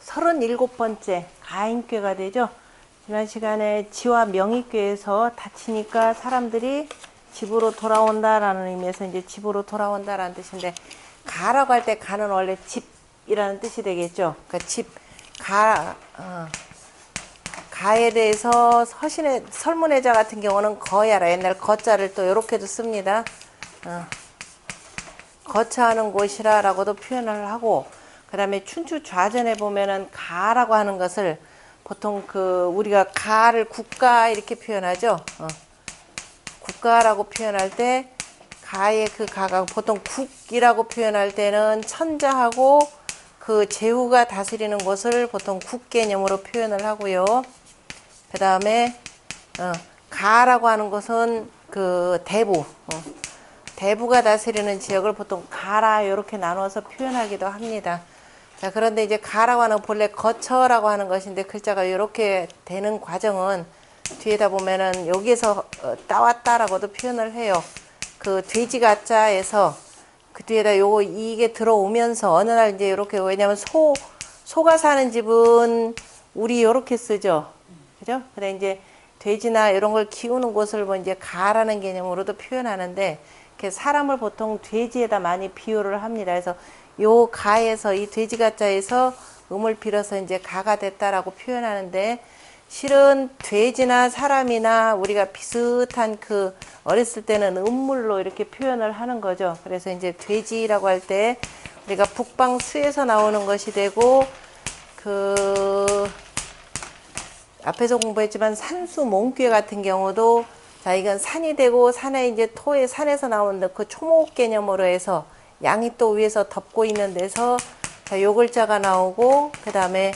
37번째 가인교가 되죠. 지난 시간에 지와 명의교에서 다치니까 사람들이 집으로 돌아온다라는 의미에서 이제 집으로 돌아온다라는 뜻인데, 가라고 할 때 가는 원래 집이라는 뜻이 되겠죠. 그러니까 집, 가에 대해서 설문회자 같은 경우는 거야라, 옛날 거자를 또 이렇게도 씁니다. 거처하는 곳이라 라고도 표현을 하고, 그 다음에 춘추 좌전에 보면은 가라고 하는 것을 보통 우리가 가를 국가 이렇게 표현하죠. 국가라고 표현할 때 가의 그 가가 보통 국이라고 표현할 때는 천자하고 그 제후가 다스리는 곳을 보통 국 개념으로 표현을 하고요. 그 다음에 가라고 하는 것은 그 대부가 다스리는 지역을 보통 가라 이렇게 나눠서 표현하기도 합니다. 자, 그런데 이제 가라고 하는 본래 거처라고 하는 것인데, 글자가 이렇게 되는 과정은 뒤에다 보면은 여기에서 따왔다라고도 표현을 해요. 그 돼지 가자에서 그 뒤에다 이게 들어오면서 어느 날 이제 이렇게, 왜냐면 소가 사는 집은 우리 이렇게 쓰죠. 그죠? 근데 이제 돼지나 이런 걸 키우는 곳을 뭐 이제 가라는 개념으로도 표현하는데, 사람을 보통 돼지에다 많이 비유를 합니다. 그래서 요 가에서, 이 돼지 가자에서 음을 빌어서 이제 가가 됐다라고 표현하는데, 실은 돼지나 사람이나 우리가 비슷한 어렸을 때는 음물로 이렇게 표현을 하는 거죠. 그래서 이제 돼지라고 할 때 우리가 북방수에서 나오는 것이 되고, 앞에서 공부했지만 산수 몽귀 같은 경우도, 자, 이건 산이 되고, 산에 이제 산에서 나오는 그 초목 개념으로 해서 양이 또 위에서 덮고 있는 데서, 자, 요 글자가 나오고, 그 다음에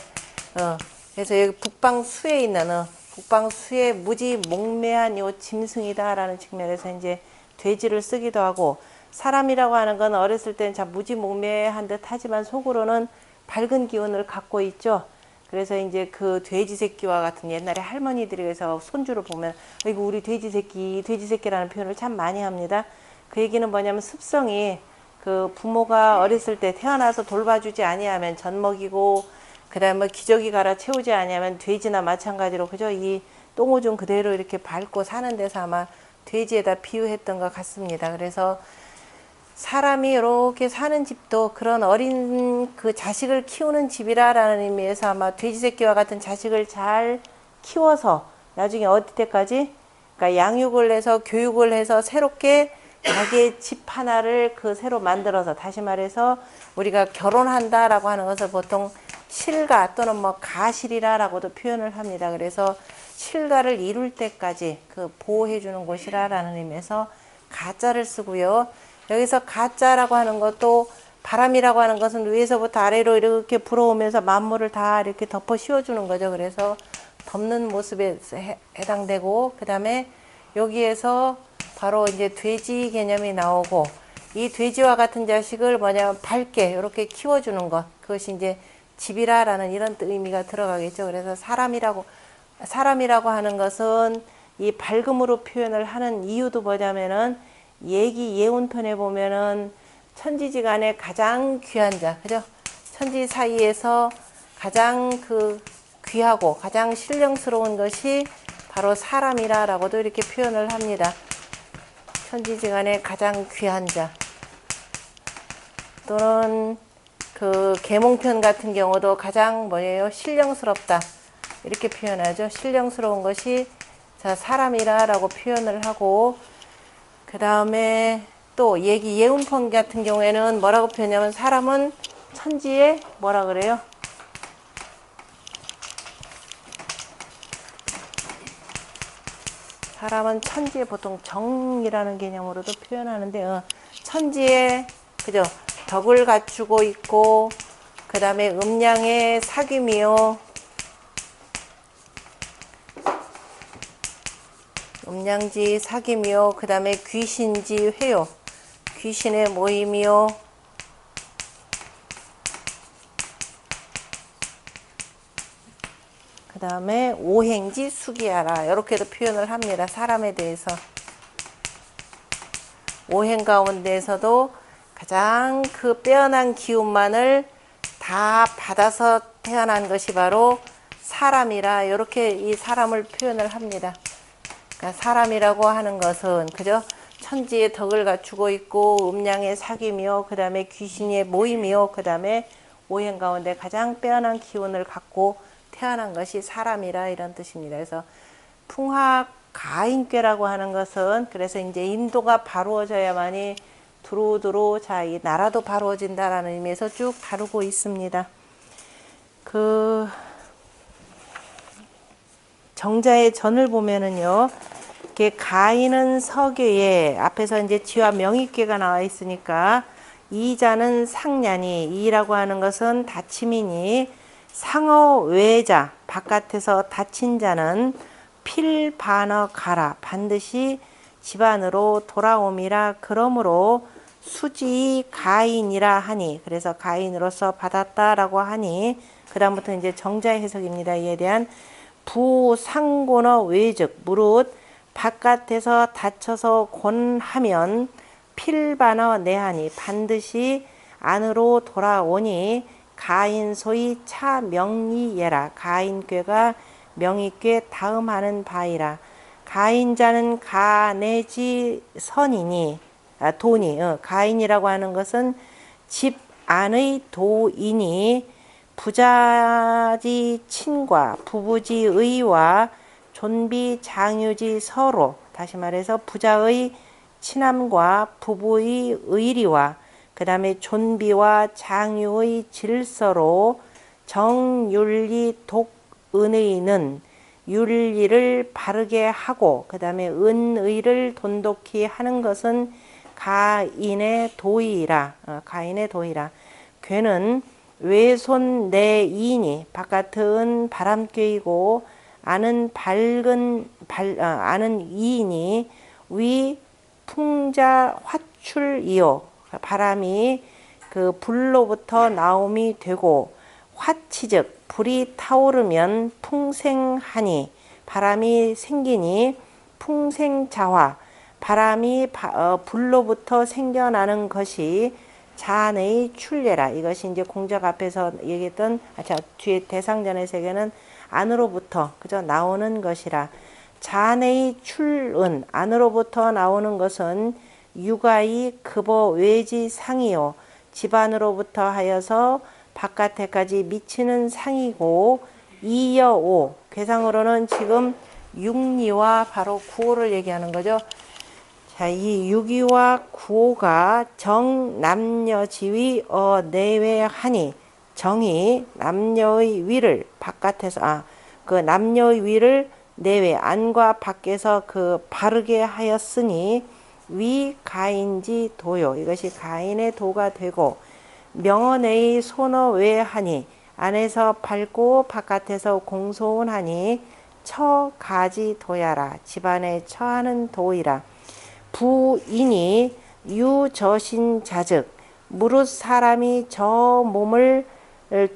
그래서 여기 북방수에 있는 북방수에 무지몽매한 요 짐승이다라는 측면에서 이제 돼지를 쓰기도 하고, 사람이라고 하는 건 어렸을 때는 참 무지몽매한 듯 하지만 속으로는 밝은 기운을 갖고 있죠. 그래서 이제 그 돼지 새끼와 같은, 옛날에 할머니들이 그래서 손주를 보면, 이거 우리 돼지 새끼라는 표현을 참 많이 합니다. 그 얘기는 뭐냐면, 습성이 부모가 어렸을 때 태어나서 돌봐주지 아니하면 젖먹이고, 그 다음에 기저귀 갈아 채우지 아니하면 돼지나 마찬가지로, 그죠? 이 똥오줌 그대로 이렇게 밟고 사는 데서 아마 돼지에다 비유했던 것 같습니다. 그래서 사람이 이렇게 사는 집도 그런 어린 자식을 키우는 집이라는 의미에서 아마 돼지 새끼와 같은 자식을 잘 키워서 나중에 어디 때까지, 그러니까 양육을 해서 교육을 해서 새롭게 자기의 집 하나를 새로 만들어서, 다시 말해서 우리가 결혼한다라고 하는 것을 보통 실가 또는 뭐 가실이라고도 표현을 합니다. 그래서 실가를 이룰 때까지 보호해 주는 곳이라는 의미에서 가자를 쓰고요. 여기서 가자라고 하는 것도, 바람이라고 하는 것은 위에서부터 아래로 이렇게 불어오면서 만물을 다 이렇게 덮어 씌워주는 거죠. 그래서 덮는 모습에 해당되고, 그 다음에 여기에서 바로 이제 돼지 개념이 나오고, 이 돼지와 같은 자식을 뭐냐면 밝게 이렇게 키워주는 것, 그것이 이제 집이라라는 이런 의미가 들어가겠죠. 그래서 사람이라고 하는 것은 이 밝음으로 표현을 하는 이유도 뭐냐면은, 예운편에 보면은 천지지간에 가장 귀한 자, 그죠? 천지 사이에서 가장 귀하고 가장 신령스러운 것이 바로 사람이라고도 이렇게 표현을 합니다. 천지지간에 가장 귀한 자, 또는 계몽편 같은 경우도 가장 신령스럽다 이렇게 표현하죠. 신령스러운 것이 사람이라고 표현을 하고, 그 다음에 또 예운편 같은 경우에는 뭐라고 표현하냐면, 사람은 천지에 뭐라 그래요? 사람은 천지에 보통 정이라는 개념으로도 표현하는데, 천지에, 그죠? 덕을 갖추고 있고, 그 다음에 음양의 사귐이요, 음양지 사귐이요, 그 다음에 귀신지 회요, 귀신의 모임이요, 그 다음에 오행지 수기하라 이렇게도 표현을 합니다. 사람에 대해서 오행 가운데에서도 가장 빼어난 기운만을 다 받아서 태어난 것이 바로 사람이라 이렇게 이 사람을 표현을 합니다. 그러니까 사람이라고 하는 것은 그죠? 천지의 덕을 갖추고 있고 음양의 사귐이요, 그 다음에 귀신의 모임이요, 그 다음에 오행 가운데 가장 빼어난 기운을 갖고 태어난 것이 사람이라 이런 뜻입니다. 그래서 풍화 가인꾀라고 하는 것은 그래서 이제 인도가 바루어져야만이 두루두루 자, 이 나라도 바루어진다라는 의미에서 쭉 다루고 있습니다. 그 정자의 전을 보면은요, 이렇게 가인은 서괴에 앞에서 이제 지와 명의괴가 나와 있으니까 이자는 상냐니, 이라고 하는 것은 다침이니 상어 외자 바깥에서 다친 자는 필반어 가라 반드시 집안으로 돌아옴이라. 그러므로 수지 가인이라 하니, 그래서 가인으로서 받았다라고 하니, 그 다음부터 이제 정자의 해석입니다. 이에 대한 부상곤어 외즉 무릇 바깥에서 다쳐서 곤하면 필반어 내하니 반드시 안으로 돌아오니 가인소이 차명리예라. 가인꾀가 명의꾀 다음하는 바이라. 가인자는 가내지 선이니 돈이 가인이라고 하는 것은 집 안의 도이니 부자지 친과 부부지 의와 존비 장유지 서로, 다시 말해서 부자의 친함과 부부의 의리와 그 다음에 존비와 장유의 질서로 정윤리 독은의는 윤리를 바르게 하고 그 다음에 은의를 돈독히 하는 것은 가인의 도의라. 가인의 도의라. 괴는 외손 내이니 바깥은 바람꾀이고 안은 안은 이이니 위 풍자 화출이요. 바람이 그 불로부터 나옴이 되고 화치즉 불이 타오르면 풍생하니 바람이 생기니 풍생자화. 바람이 불로부터 생겨나는 것이 잔의 출례라. 이것이 이제 공작 앞에서 얘기했던 뒤에 대상전의 세계는 안으로부터 그저 나오는 것이라. 잔의 출은 안으로부터 나오는 것은 육아의 급어 외지 상이요 집안으로부터 하여서 바깥에까지 미치는 상이고 이여오 괴상으로는 지금 육리와 바로 구호를 얘기하는 거죠. 자, 이 육이와 구호가 정남녀지위 내외하니 정이 남녀의 위를 바깥에서 그 남녀의 위를 내외 안과 밖에서 그 바르게 하였으니 위 가인지 도요. 이것이 가인의 도가 되고 명언의 손어 외하니 안에서 밝고 바깥에서 공소하니 처가지 도야라. 집안에 처하는 도이라. 부인이 유저신 자즉 무릇 사람이 저 몸을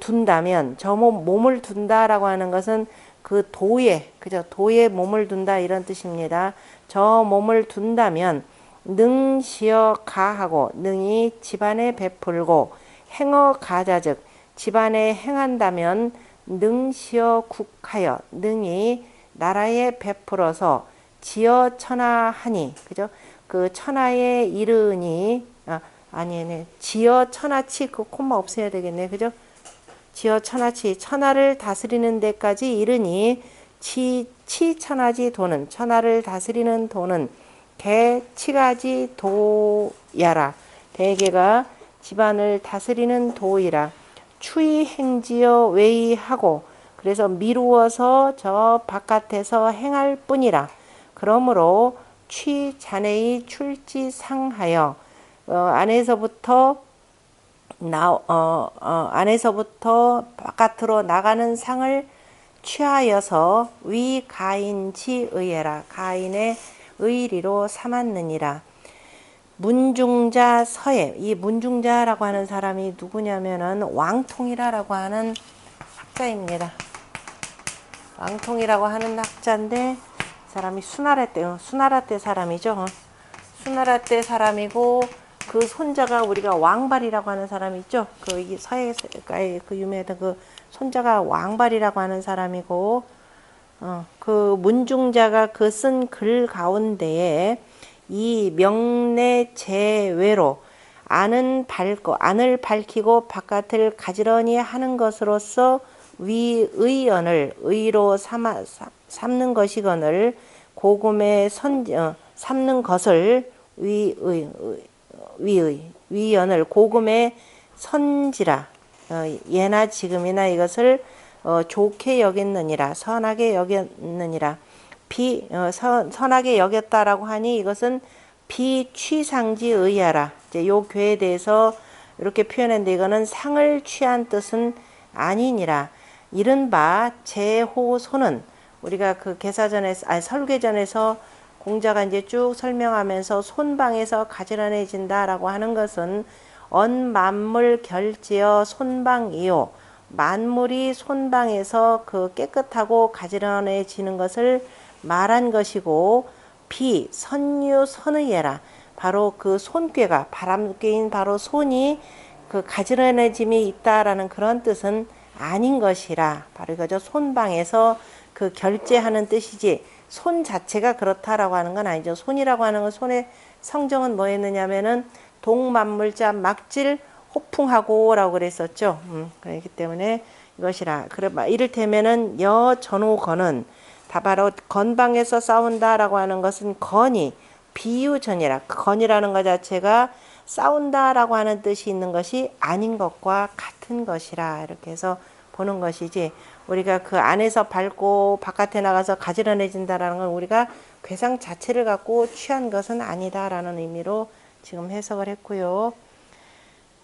둔다면 저 몸을 둔다라고 하는 것은 그 도에 그죠 도에 몸을 둔다 이런 뜻입니다. 저 몸을 둔다면 능시어 가하고 능이 집안에 베풀고 행어 가자즉 집안에 행한다면 능시어 국하여 능이 나라에 베풀어서 지어 천하하니 그죠 그 천하에 이르니 아니네 지어 천하치 그 콤마 없애야 되겠네 그죠 지어 천하치 천하를 다스리는 데까지 이르니 치천하지 도는 천하를 다스리는 도는 개치가지 도야라. 대개가 집안을 다스리는 도이라. 추이 행지어 외이하고 그래서 미루어서 저 바깥에서 행할 뿐이라. 그러므로 취 자네의 출지상하여 안에서부터 안에서부터 바깥으로 나가는 상을 취하여서 위 가인지 의해라. 가인의 의리로 삼았느니라. 문중자 서예. 이 문중자라고 하는 사람이 누구냐면은 왕통이라고 하는 학자입니다. 왕통이라고 하는 학자인데 사람이 수나라 때 사람이죠. 수나라 때 사람이고 그 손자가 우리가 왕발이라고 하는 사람이 있죠. 그 서예가의 그 유명했던 그 손자가 왕발이라고 하는 사람이고, 그 문중자가 그 쓴 글 가운데에 이 명례 제외로 안을 밝히고 바깥을 가지런히 하는 것으로서 위의언을 의로 삼는 것이거늘 고금의 삼는 것을 위의언을 고금의 선지라 예나 지금이나 이것을 좋게 여겼느니라 선하게 여겼느니라 선하게 여겼다라고 하니 이것은 비취상지 의하라. 이제 요 교에 대해서 이렇게 표현했는데 이거는 상을 취한 뜻은 아니니라. 이른바 제호소는 우리가 그 설계전에서 공자가 이제 쭉 설명하면서 손방에서 가지런해진다라고 하는 것은 언만물 결지어 손방이요. 만물이 손방에서 그 깨끗하고 가지런해지는 것을 말한 것이고 비선유 선의예라. 바로 그 손꾀가 바람꾀인 바로 손이 그 가지런해짐이 있다라는 그런 뜻은 아닌 것이라. 바로 이거죠. 손방에서 그 결제하는 뜻이지 손 자체가 그렇다라고 하는 건 아니죠. 손이라고 하는 건 손의 성정은 뭐였느냐면은 동만물자 막질 호풍하고라고 그랬었죠. 그렇기 때문에 이것이라. 그래 이를테면은 여전호건은 다 바로 건방에서 싸운다라고 하는 것은 건이 비유전이라. 건이라는 것 자체가 싸운다라고 하는 뜻이 있는 것이 아닌 것과 같은 것이라 이렇게 해서 보는 것이지 우리가 그 안에서 밟고 바깥에 나가서 가지런해진다라는 건 우리가 괴상 자체를 갖고 취한 것은 아니다라는 의미로 지금 해석을 했고요.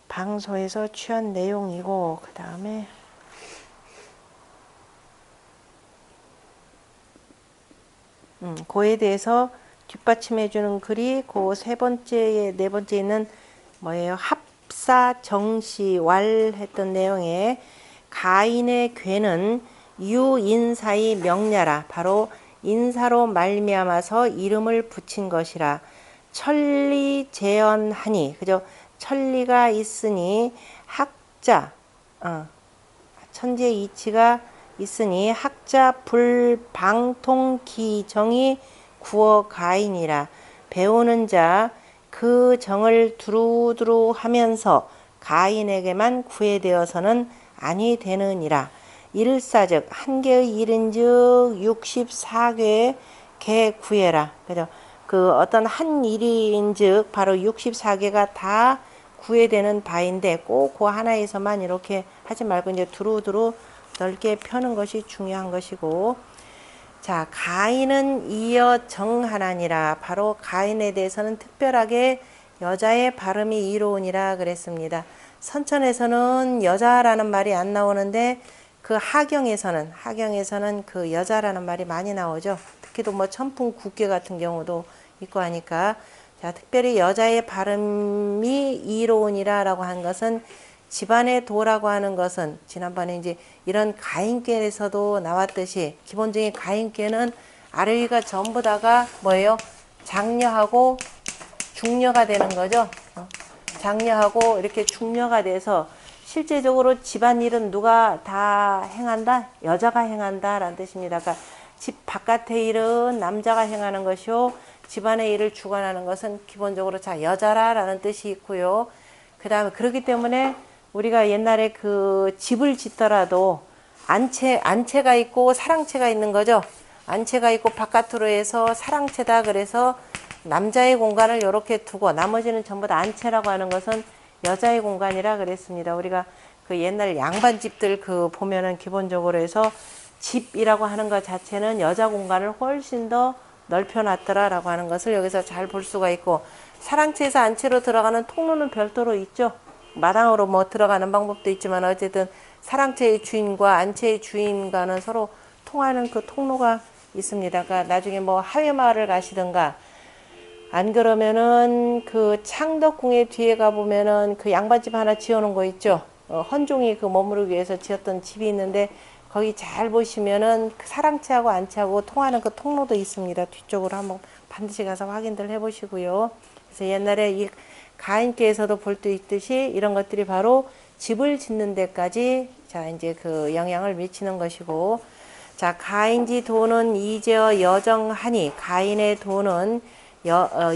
방소에서 취한 내용이고 그 다음에 그에 대해서 뒷받침해 주는 글이 그 네 번째 있는 뭐예요? 합사 정시왈 했던 내용에 가인의 괴는 유인사의 명냐라. 바로 인사로 말미암아서 이름을 붙인 것이라. 천리 재현하니 그죠? 천리가 있으니 학자 천재 이치가 있으니 학자 불방통기정이 구어 가인이라. 배우는 자 그 정을 두루두루 하면서 가인에게만 구해되어서는 아니 되느니라. 일사즉 한 개의 일인즉 64개의 개 구해라. 그죠? 그 어떤 한 일인즉 바로 64개가 다 구해되는 바인데 꼭 그 하나에서만 이렇게 하지 말고 이제 두루두루 넓게 펴는 것이 중요한 것이고, 자 가인은 이어 정하나니라. 바로 가인에 대해서는 특별하게 여자의 발음이 이로우니라 그랬습니다. 선천에서는 여자라는 말이 안 나오는데 그 하경에서는 그 여자라는 말이 많이 나오죠. 특히도 뭐 천풍 국계 같은 경우도 있고 하니까, 자 특별히 여자의 발음이 이로우니라라고 한 것은 집안의 도라고 하는 것은 지난번에 이제 이런 가인께에서도 나왔듯이 기본적인 가인께는 아래 위가 전부 다가 뭐예요? 장녀하고 중녀가 되는 거죠. 장녀하고 이렇게 중녀가 돼서 실제적으로 집안일은 누가 다 행한다? 여자가 행한다 라는 뜻입니다. 그러니까 집 바깥의 일은 남자가 행하는 것이요, 집안의 일을 주관하는 것은 기본적으로 자 여자라 라는 뜻이 있고요. 그 다음에 그렇기 때문에 우리가 옛날에 그 집을 짓더라도 안채가 있고 사랑채가 있는 거죠. 안채가 있고 바깥으로 해서 사랑채다 그래서 남자의 공간을 이렇게 두고 나머지는 전부 다 안채라고 하는 것은 여자의 공간이라 그랬습니다. 우리가 그 옛날 양반집들 그 보면은 기본적으로 해서 집이라고 하는 것 자체는 여자 공간을 훨씬 더 넓혀놨더라라고 하는 것을 여기서 잘 볼 수가 있고, 사랑채에서 안채로 들어가는 통로는 별도로 있죠. 마당으로 뭐 들어가는 방법도 있지만 어쨌든 사랑채의 주인과 안채의 주인과는 서로 통하는 그 통로가 있습니다. 그러니까 나중에 뭐 하회마을을 가시든가 안 그러면은 그 창덕궁의 뒤에 가보면은 그 양반집 하나 지어놓은 거 있죠. 헌종이 그 머무르기 위해서 지었던 집이 있는데 거기 잘 보시면은 그 사랑채하고 안채하고 통하는 그 통로도 있습니다. 뒤쪽으로 한번 반드시 가서 확인들 해보시고요. 그래서 옛날에 이 가인께에서도 볼 수 있듯이 이런 것들이 바로 집을 짓는 데까지 자 이제 그 영향을 미치는 것이고, 자 가인지 도는 이제어 여정하니, 가인의 도는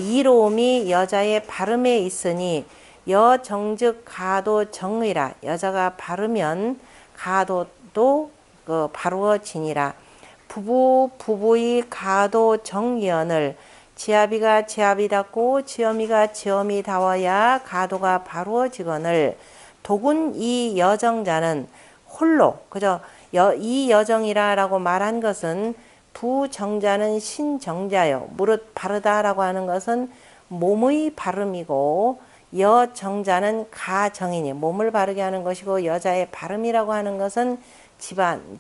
이로움이 여자의 발음에 있으니, 여정즉 가도 정의라, 여자가 바르면 가도도 바루어지니라. 부부의 가도 정연을, 지아비가 지아비답고 지엄이가 지엄이다워야 가도가 바루어지거늘, 독은 이 여정자는 홀로, 그죠? 이 여정이라라고 말한 것은 부정자는 신정자요, 무릇 바르다라고 하는 것은 몸의 발음이고, 여정자는 가정이니 몸을 바르게 하는 것이고, 여자의 발음이라고 하는 것은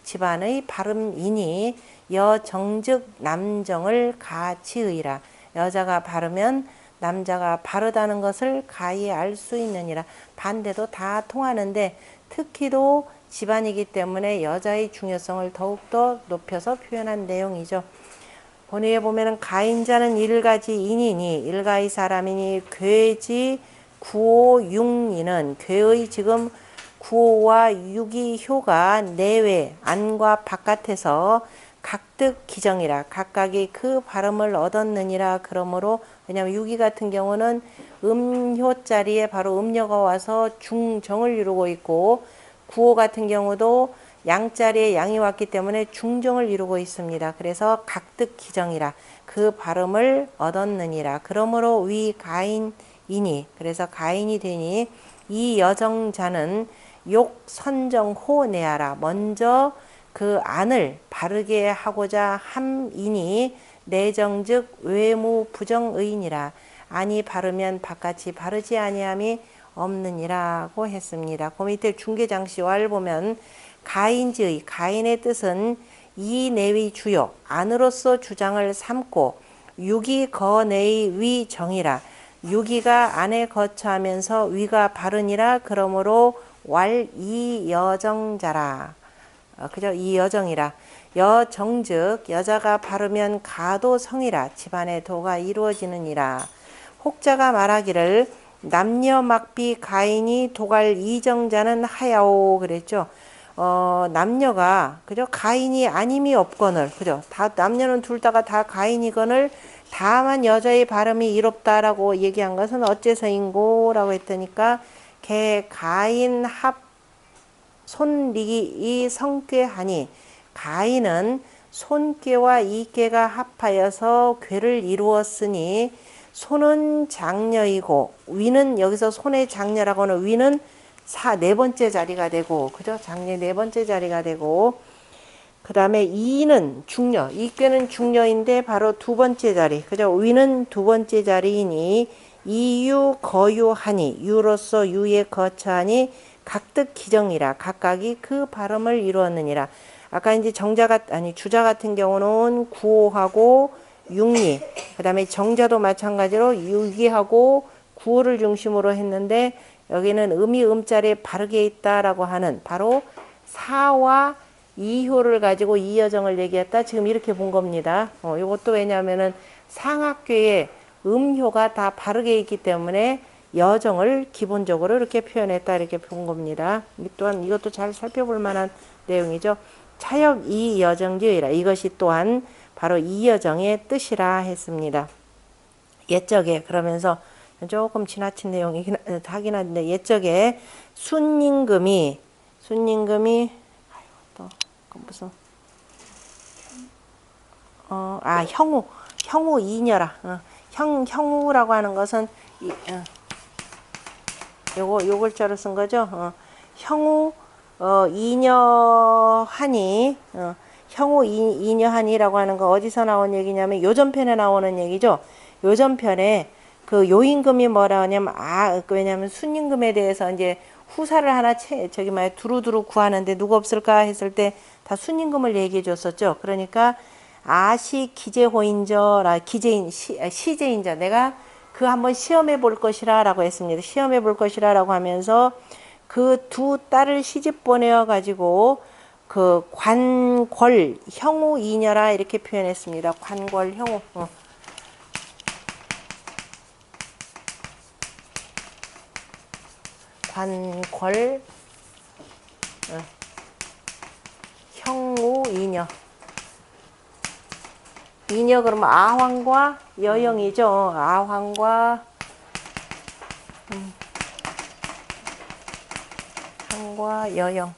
집안의 발음이니, 여정즉 남정을 가치의라. 여자가 바르면 남자가 바르다는 것을 가히 알 수 있느니라. 반대도 다 통하는데 특히도 집안이기 때문에 여자의 중요성을 더욱더 높여서 표현한 내용이죠. 본의에 보면은 가인자는 일가지인이니, 일가의 사람이니, 괴지 구오육리는, 괴의 지금 구오와 육이 효가 내외 안과 바깥에서 각득 기정이라, 각각이 그 발음을 얻었느니라. 그러므로, 왜냐하면 유기 같은 경우는 음효 자리에 바로 음녀가 와서 중정을 이루고 있고, 구호 같은 경우도 양자리에 양이 왔기 때문에 중정을 이루고 있습니다. 그래서 각득 기정이라, 그 발음을 얻었느니라. 그러므로 위 가인이니, 그래서 가인이 되니, 이 여정자는 욕 선정호 내하라, 먼저 그 안을 바르게 하고자 함이니, 내정즉 외무 부정의니라, 안이 바르면 바깥이 바르지 아니함이 없느니라고 했습니다. 그 밑에 중개장시와를 보면 가인지의, 가인의 뜻은 이 내의 주요 안으로서 주장을 삼고, 유기 거내의 위정이라, 유기가 안에 거처하면서 위가 바르니라. 그러므로 왈 이 여정자라, 그죠? 이 여정이라. 여정즉 여자가 바르면 가도 성이라, 집안의 도가 이루어지느니라. 혹자가 말하기를 남녀 막비 가인이 도갈 이정자는 하야오 그랬죠. 남녀가, 그죠? 가인이 아님이 없거늘, 그죠? 다 남녀는 둘 다가 다 가인이거늘, 다만 여자의 발음이 이롭다라고 얘기한 것은 어째서인고라고 했더니까, 개 가인 합 손리기 성꾀하니, 가인은 손꾀와 이꾀가 합하여서 꾀를 이루었으니, 손은 장녀이고 위는, 여기서 손의 장녀라고는 위는 네 번째 자리가 되고, 그죠? 장녀 네 번째 자리가 되고, 그 다음에 이는 중녀, 이꾀는 중녀인데 바로 두 번째 자리, 그죠? 위는 두 번째 자리이니, 이유 거유하니, 유로서 유에 거처하니, 각득 기정이라, 각각이 그 발음을 이루었느니라. 아까 이제 주자 같은 경우는 구호하고 육리, 그 다음에 정자도 마찬가지로 유기하고 구호를 중심으로 했는데, 여기는 음이 음자리에 바르게 있다라고 하는 바로 사와 이효를 가지고 이 여정을 얘기했다, 지금 이렇게 본 겁니다. 이것도 왜냐하면은 상학교에 음효가 다 바르게 있기 때문에 여정을 기본적으로 이렇게 표현했다, 이렇게 본 겁니다. 또한 이것도 잘 살펴볼 만한 내용이죠. 차역 이 여정지의라, 이것이 또한 바로 이 여정의 뜻이라 했습니다. 옛적에, 그러면서 조금 지나친 내용이긴 하긴 한데, 옛적에 순임금이 또 무슨 형우 이녀라. 형우라고 하는 것은 요걸 자로 쓴 거죠. 형우 이녀하니, 형우 이녀하니라고 하는 거 어디서 나온 얘기냐면 요전편에 나오는 얘기죠. 요전편에 그 요임금이 뭐라 하냐면, 왜냐면 순임금에 대해서 이제 후사를 하나 두루두루 구하는데 누구 없을까 했을 때 다 순임금을 얘기해 줬었죠. 그러니까 아시 기재호인저라, 시제인저, 내가 그 한번 시험해 볼 것이라 라고 했습니다. 시험해 볼 것이라 라고 하면서 그 두 딸을 시집 보내어 가지고 그 관궐 형우 이녀라 이렇게 표현했습니다. 관궐 형우. 관궐 형우 이녀. 이녀 그러면 아황과 여영이죠. 아황과 황과 여영.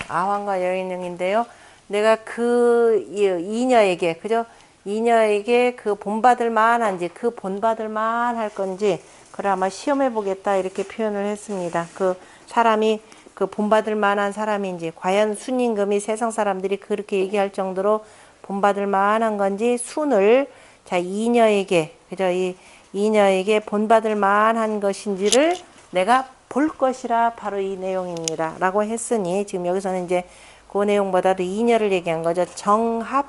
아황과 여영인데요. 내가 그 이녀에게 그죠? 이녀에게 그 본받을 만한지 그 본받을 만할 건지 그걸 아마 시험해 보겠다 이렇게 표현을 했습니다. 그 사람이 그 본받을 만한 사람인지 과연 순임금이 세상 사람들이 그렇게 얘기할 정도로 본받을 만한 건지 순을 자 이녀에게 그죠? 이 이녀에게 본받을 만한 것인지를 내가 볼 것이라 바로 이 내용입니다. 라고 했으니 지금 여기서는 이제 그 내용보다도 이녀를 얘기한 거죠. 정합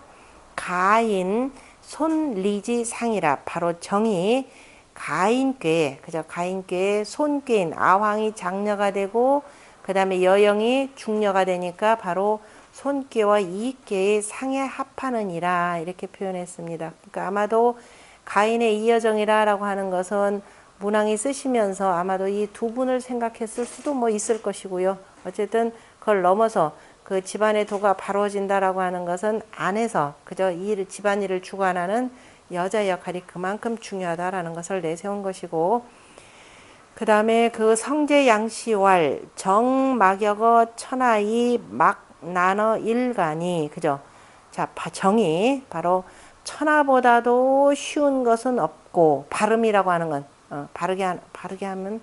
가인 손리지 상이라 바로 정이 가인께 그죠? 가인께 손께인 아황이 장녀가 되고 그 다음에 여영이 중녀가 되니까 바로 손께와 이께의 상에 합하느니라 이렇게 표현했습니다. 그러니까 아마도 가인의 이여정이라 라고 하는 것은 문왕이 쓰시면서 아마도 이 두 분을 생각했을 수도 뭐 있을 것이고요. 어쨌든 그걸 넘어서 그 집안의 도가 바로진다라고 하는 것은 안에서 그저 이 집안일을 주관하는 여자 역할이 그만큼 중요하다라는 것을 내세운 것이고 그 다음에 그 성제 양시왈 정막역어 천하이 막나너 일간이 그죠? 자 정이 바로 천하보다도 쉬운 것은 없고 발음이라고 하는 건 바르게 하면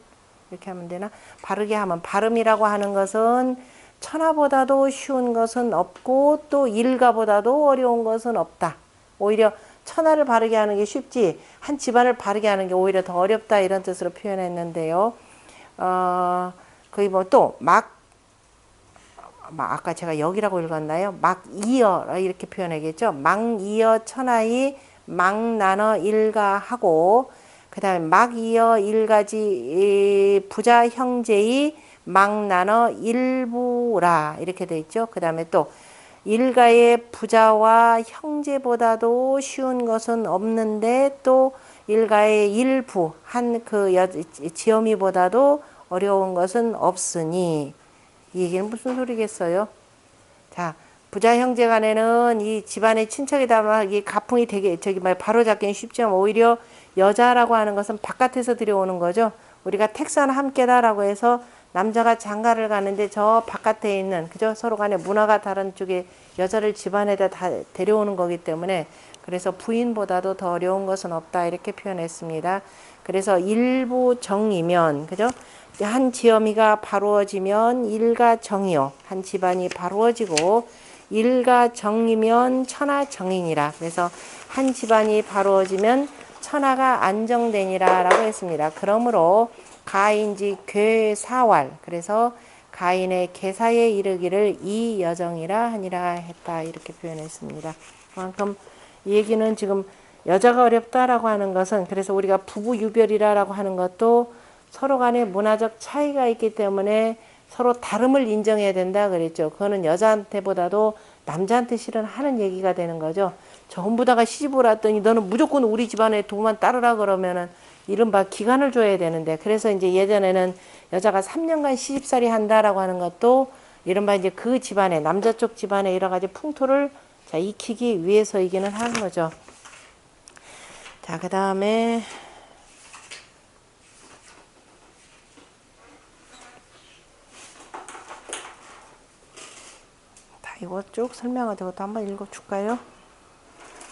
이렇게 하면 되나? 바르게 하면 발음이라고 하는 것은 천하보다도 쉬운 것은 없고 또 일가보다도 어려운 것은 없다. 오히려 천하를 바르게 하는 게 쉽지 한 집안을 바르게 하는 게 오히려 더 어렵다 이런 뜻으로 표현했는데요. 거의 뭐 또 아까 제가 여기라고 읽었나요? 막이어 이렇게 표현하겠죠. 막이어 천하이 막나너 일가하고 그 다음에 막이어 일가지 부자 형제의 막나너 일부라 이렇게 돼 있죠. 그 다음에 또 일가의 부자와 형제보다도 쉬운 것은 없는데 또 일가의 일부 한 그 지엄이보다도 어려운 것은 없으니 이 얘기는 무슨 소리겠어요? 자 부자 형제 간에는 이 집안의 친척이다 이 가풍이 되게 바로 잡기는 쉽지만 오히려 여자라고 하는 것은 바깥에서 들여오는 거죠. 우리가 택사는 함께다라고 해서 남자가 장가를 가는데 저 바깥에 있는 그죠 서로 간에 문화가 다른 쪽에 여자를 집안에다 다 데려오는 거기 때문에 그래서 부인보다도 더 어려운 것은 없다 이렇게 표현했습니다. 그래서 일부 정이면 그죠 한 지엄이가 바루어지면 일가 정이요 한 집안이 바루어지고 일가 정이면 천하 정이니라 그래서 한 집안이 바루어지면 천하가 안정되니라 라고 했습니다. 그러므로 가인지 괴사왈 그래서 가인의 계사에 이르기를 이 여정이라 하니라 했다 이렇게 표현했습니다. 그만큼 이 얘기는 지금 여자가 어렵다라고 하는 것은 그래서 우리가 부부 유별이라고 하는 것도 서로 간에 문화적 차이가 있기 때문에 서로 다름을 인정해야 된다 그랬죠. 그거는 여자한테보다도 남자한테 실은 하는 얘기가 되는 거죠. 전부 다가 시집을 왔더니 너는 무조건 우리 집안의 도만 따르라 그러면은 이른바 기간을 줘야 되는데 그래서 이제 예전에는 여자가 3년간 시집살이 한다라고 하는 것도 이른바 이제 그 집안에 남자 쪽 집안의 여러 가지 풍토를 자 익히기 위해서이기는 하는 거죠. 자 그 다음에 이거 쭉 설명하고 또 한번 읽어줄까요?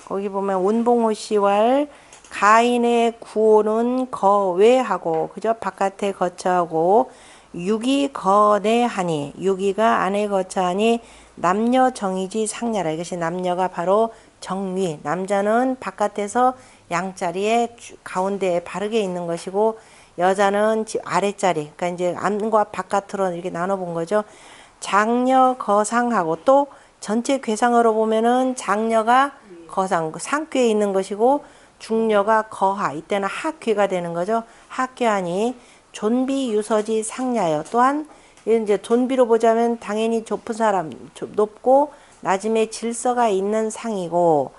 거기 보면 온봉호 씨왈 가인의 구호는 거외하고 그죠? 바깥에 거처하고 육이 거내하니 육이가 안에 거처하니 남녀 정이지 상냐라 이것이 남녀가 바로 정위 남자는 바깥에서 양자리에 가운데에 바르게 있는 것이고 여자는 아랫자리 그러니까 이제 안과 바깥으로 이렇게 나눠 본 거죠. 장녀 거상하고 또 전체 괴상으로 보면은 장녀가 거상 상괴에 있는 것이고 중녀가 거하 이때는 하괴가 되는 거죠. 하괴하니 존비 유서지 상냐여 또한 이제 존비로 보자면 당연히 높은 사람 높고 낮음의 질서가 있는 상이고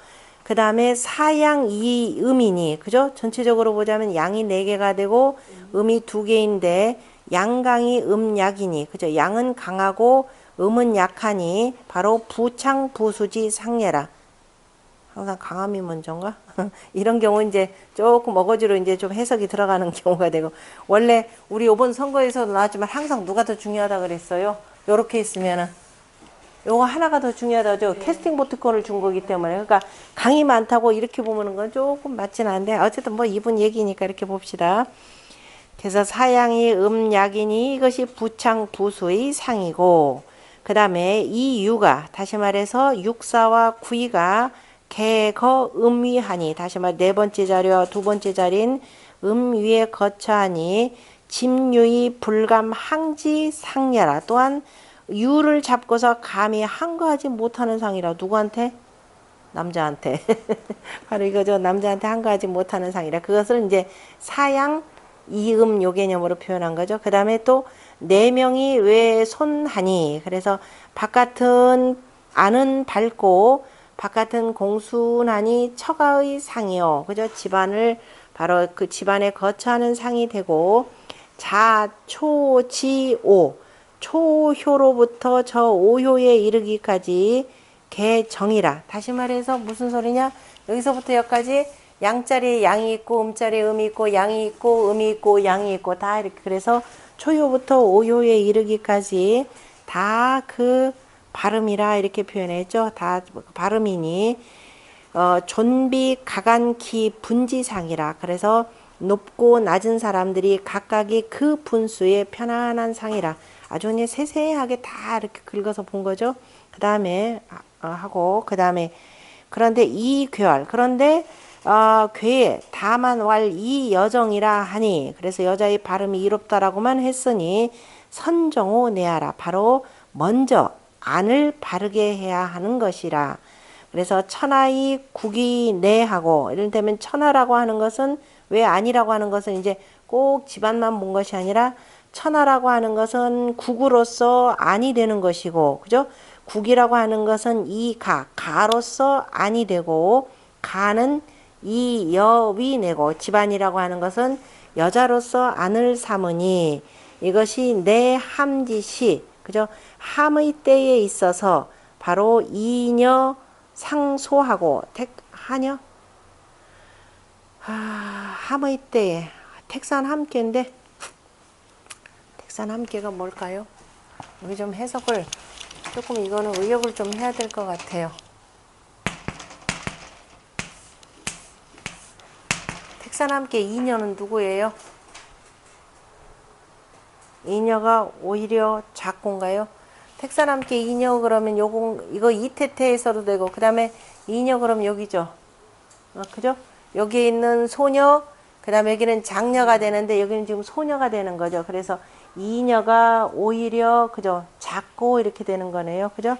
그 다음에 사양 이음이니, 그죠? 전체적으로 보자면 양이 4개가 되고 음이 2개인데 양강이 음약이니, 그죠? 양은 강하고 음은 약하니 바로 부창부수지 상례라. 항상 강함이 먼저인가? 이런 경우 이제 조금 어거지로 이제 좀 해석이 들어가는 경우가 되고, 원래 우리 이번 선거에서도 나왔지만 항상 누가 더 중요하다 그랬어요? 요렇게 있으면은 요거 하나가 더 중요하다죠. 캐스팅 보트권을 준 거기 때문에. 그러니까 강이 많다고 이렇게 보면은 건 조금 맞지는 않은데, 어쨌든 뭐 이분 얘기니까 이렇게 봅시다. 그래서 사양이 음약이니 이것이 부창부수의 상이고, 그 다음에 이 유가, 다시 말해서 육사와 구이가 개거 음위하니, 다시 말 4번째 자리와 2번째 자리인 음위에 거처하니 짐유의 불감 항지 상야라. 또한 유를 잡고서 감히 항거하지 못하는 상이라. 누구한테? 남자한테. 바로 이거죠. 남자한테 항거하지 못하는 상이라. 그것을 이제 사양 이음 요 개념으로 표현한 거죠. 그 다음에 또 4명이 왜 손하니, 그래서 바깥은 안은 밝고 바깥은 공순하니 처가의 상이요. 그죠? 집안을 바로 그 집안에 거처하는 상이 되고, 자초지오, 초효로부터 저 오효에 이르기까지 개정이라. 다시 말해서 무슨 소리냐? 여기서부터 여기까지 양자리에 양이 있고 음자리에 음이 있고 양이 있고 음이 있고 양이 있고 다 이렇게, 그래서 초효부터 오효에 이르기까지 다 그 발음이라 이렇게 표현했죠. 다 발음이니 존비 가간키 분지상이라. 그래서 높고 낮은 사람들이 각각이 그 분수의 편안한 상이라. 아주 그냥 세세하게 다 이렇게 긁어서 본 거죠. 그 다음에 하고, 그 다음에 그런데 이 괴월, 그런데 괴에 다만 왈 이 여정이라 하니, 그래서 여자의 발음이 이롭다라고만 했으니 선정오 내하라. 바로 먼저 안을 바르게 해야 하는 것이라. 그래서 천하의 국이 내하고, 이를테면 천하라고 하는 것은, 왜 아니라고 하는 것은 이제 꼭 집안만 본 것이 아니라 천하라고 하는 것은 국으로서 안이 되는 것이고, 그죠? 국이라고 하는 것은 이 가로서 안이 되고, 가는 이 여위 내고, 집안이라고 하는 것은 여자로서 안을 삼으니 이것이 내 함짓이, 그죠? 함의 때에 있어서 바로 이녀 상소하고 하녀 함의 때에 택산 함께인데, 택산 함께가 뭘까요? 여기 좀 해석을 조금, 이거는 의역을 좀 해야 될 것 같아요. 택산 함께 이녀는 누구예요? 이녀가 오히려 작고인가요? 택산 함께 이녀 그러면 이거 이태태에서도 되고, 그 다음에 이녀 그러면 여기죠. 그죠? 여기에 있는 소녀, 그 다음에 여기는 장녀가 되는데 여기는 지금 소녀가 되는 거죠. 그래서 이녀가 오히려, 그죠? 작고 이렇게 되는 거네요. 그죠?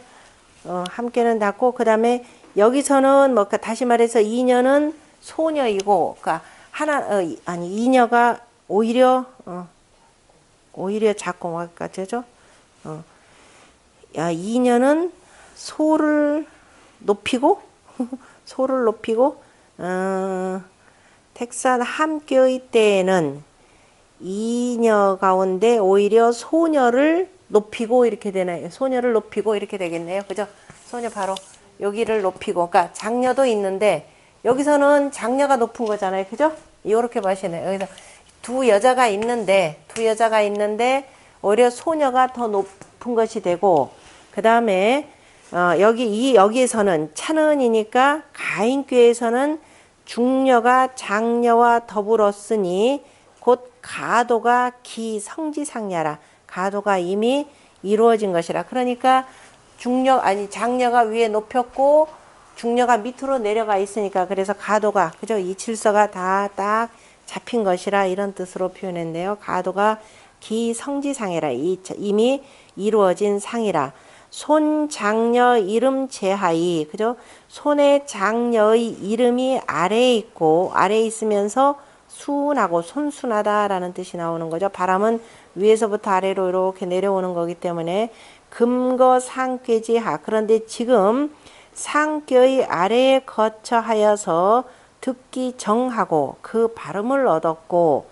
함께는 작고, 그 다음에 여기서는 뭐 다시 말해서 이녀는 소녀이고, 그러니까 이녀가 오히려 작고 같죠? 이녀는 소를 높이고 소를 높이고, 택산 함께의 때에는 이녀 가운데 오히려 소녀를 높이고 이렇게 되나요? 소녀를 높이고 이렇게 되겠네요. 그죠? 소녀 바로 여기를 높이고, 그러니까 장녀도 있는데 여기서는 장녀가 높은 거잖아요. 그죠? 이렇게 봐시네요. 여기서 두 여자가 있는데 오히려 소녀가 더 높은 것이 되고, 그 다음에 여기에서는 찬은이니까 가인교에서는 중녀가 장녀와 더불었으니 곧 가도가 기성지상야라. 가도가 이미 이루어진 것이라. 그러니까 장녀가 위에 높였고 중녀가 밑으로 내려가 있으니까, 그래서 가도가, 그죠? 이 질서가 다 딱 잡힌 것이라 이런 뜻으로 표현했네요. 가도가 기성지상이라. 이미 이루어진 상이라. 손 장녀 이름 제하이, 그죠? 손의 장녀의 이름이 아래에 있고, 아래에 있으면서 순하고 손순하다라는 뜻이 나오는 거죠. 바람은 위에서부터 아래로 이렇게 내려오는 거기 때문에 금거 상괴지하. 그런데 지금 상격의 아래에 거처하여서 듣기 정하고 그 발음을 얻었고,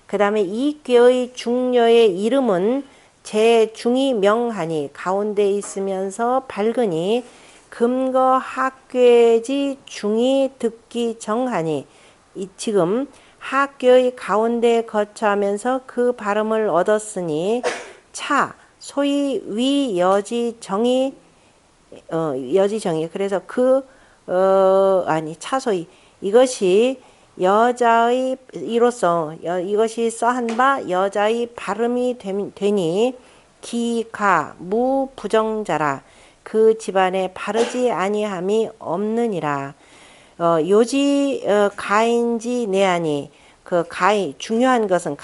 그 다음에 이 꾀의 중녀의 이름은 제중이 명하니 가운데 있으면서 밝으니 금거 학괴지 중이 듣기 정하니, 지금 학교의 가운데 거처하면서 그 발음을 얻었으니 차 소위 위여지 정이 여지정이, 그래서 차소이 이것이 여자의 이로써 이것이 써한 바 여자의 발음이 되니 기가 무부정자라 그 집안에 바르지 아니함이 없느니라. 요지 가인지 내하니, 그 가인 중요한 것은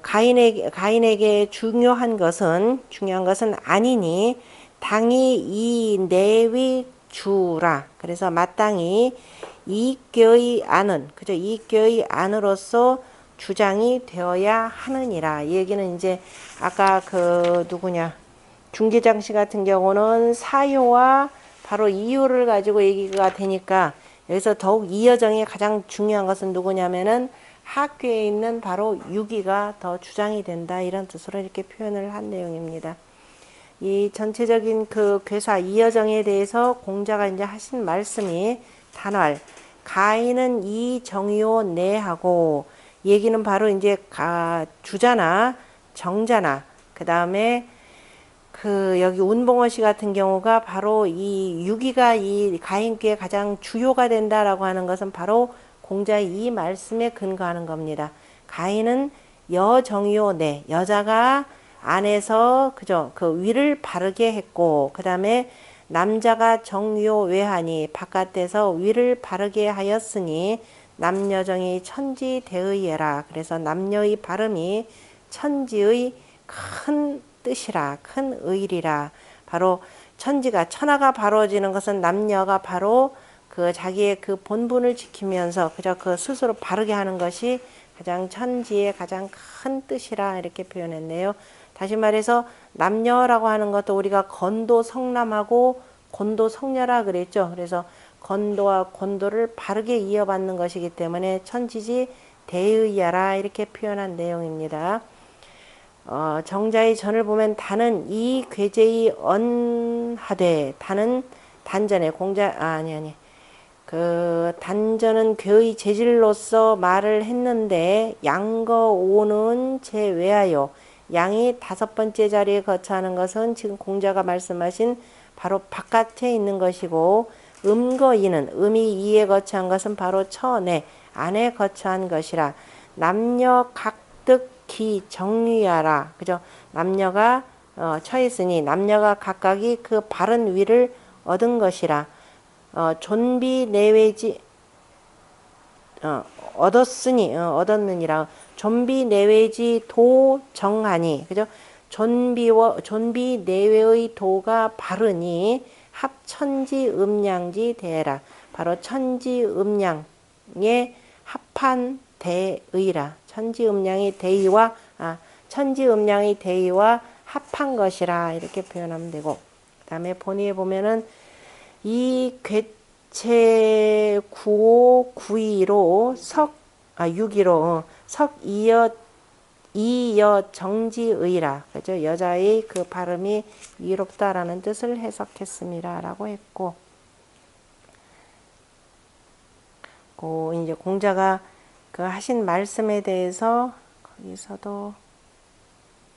가인에게 중요한 것은 아니니 당이 이 내위 주라. 그래서 마땅히 이교의 안은, 그죠? 이교의 안으로서 주장이 되어야 하느니라. 이 얘기는 이제 아까 중계장씨 같은 경우는 사효와 바로 이유를 가지고 얘기가 되니까, 여기서 더욱 이 여정에 가장 중요한 것은 누구냐면은 학교에 있는 바로 유기가 더 주장이 된다, 이런 뜻으로 이렇게 표현을 한 내용입니다. 이 전체적인 그 괴사 이여정에 대해서 공자가 이제 하신 말씀이 단월 가인은 이 정요 내하고, 얘기는 바로 이제 주자나 정자나, 그 다음에 여기 운봉어 씨 같은 경우가 바로 이 유기가 이 가인께 가장 주요가 된다라고 하는 것은 바로 공자의 이 말씀에 근거하는 겁니다. 가인은 여정요 내, 여자가 안에서 그죠, 그 위를 바르게 했고, 그 다음에 남자가 정요 외하니 바깥에서 위를 바르게 하였으니 남녀정이 천지대의예라. 그래서 남녀의 발음이 천지의 큰 뜻이라, 큰 의리라. 바로 천하가 바로지는 것은 남녀가 바로 그 자기의 그 본분을 지키면서 그저 그 스스로 바르게 하는 것이 가장 천지의 가장 큰 뜻이라, 이렇게 표현했네요. 다시 말해서 남녀라고 하는 것도 우리가 건도 성남하고 곤도 성녀라 그랬죠. 그래서 건도와 곤도를 바르게 이어받는 것이기 때문에 천지지 대의야라, 이렇게 표현한 내용입니다. 정자의 전을 보면 단은 이 괴제의 언하되, 단은 단전에 단전은 괴의 재질로서 말을 했는데 양거 오는 제외하여, 양이 5번째 자리에 거처하는 것은 지금 공자가 말씀하신 바로 바깥에 있는 것이고, 음거이는 음이 이에 거처한 것은 바로 처내 안에 거처한 것이라. 남녀 각득기 정리하라. 그죠? 남녀가 처했으니 남녀가 각각이 그 바른 위를 얻은 것이라. 존비 내외지 얻었느니라. 존비 내외지 도 정하니, 그죠? 존비 내외의 도가 바르니 합천지 음양지 대라. 바로 천지 음양에 합한 대의라. 천지 음양의 대의와 합한 것이라, 이렇게 표현하면 되고, 그 다음에 본의에 보면은 이 괴체 9호 9위로 6위로 이여 정지의라. 그죠? 여자의 그 발음이 이롭다라는 뜻을 해석했습니다. 라고 했고, 이제 공자가 그 하신 말씀에 대해서 거기서도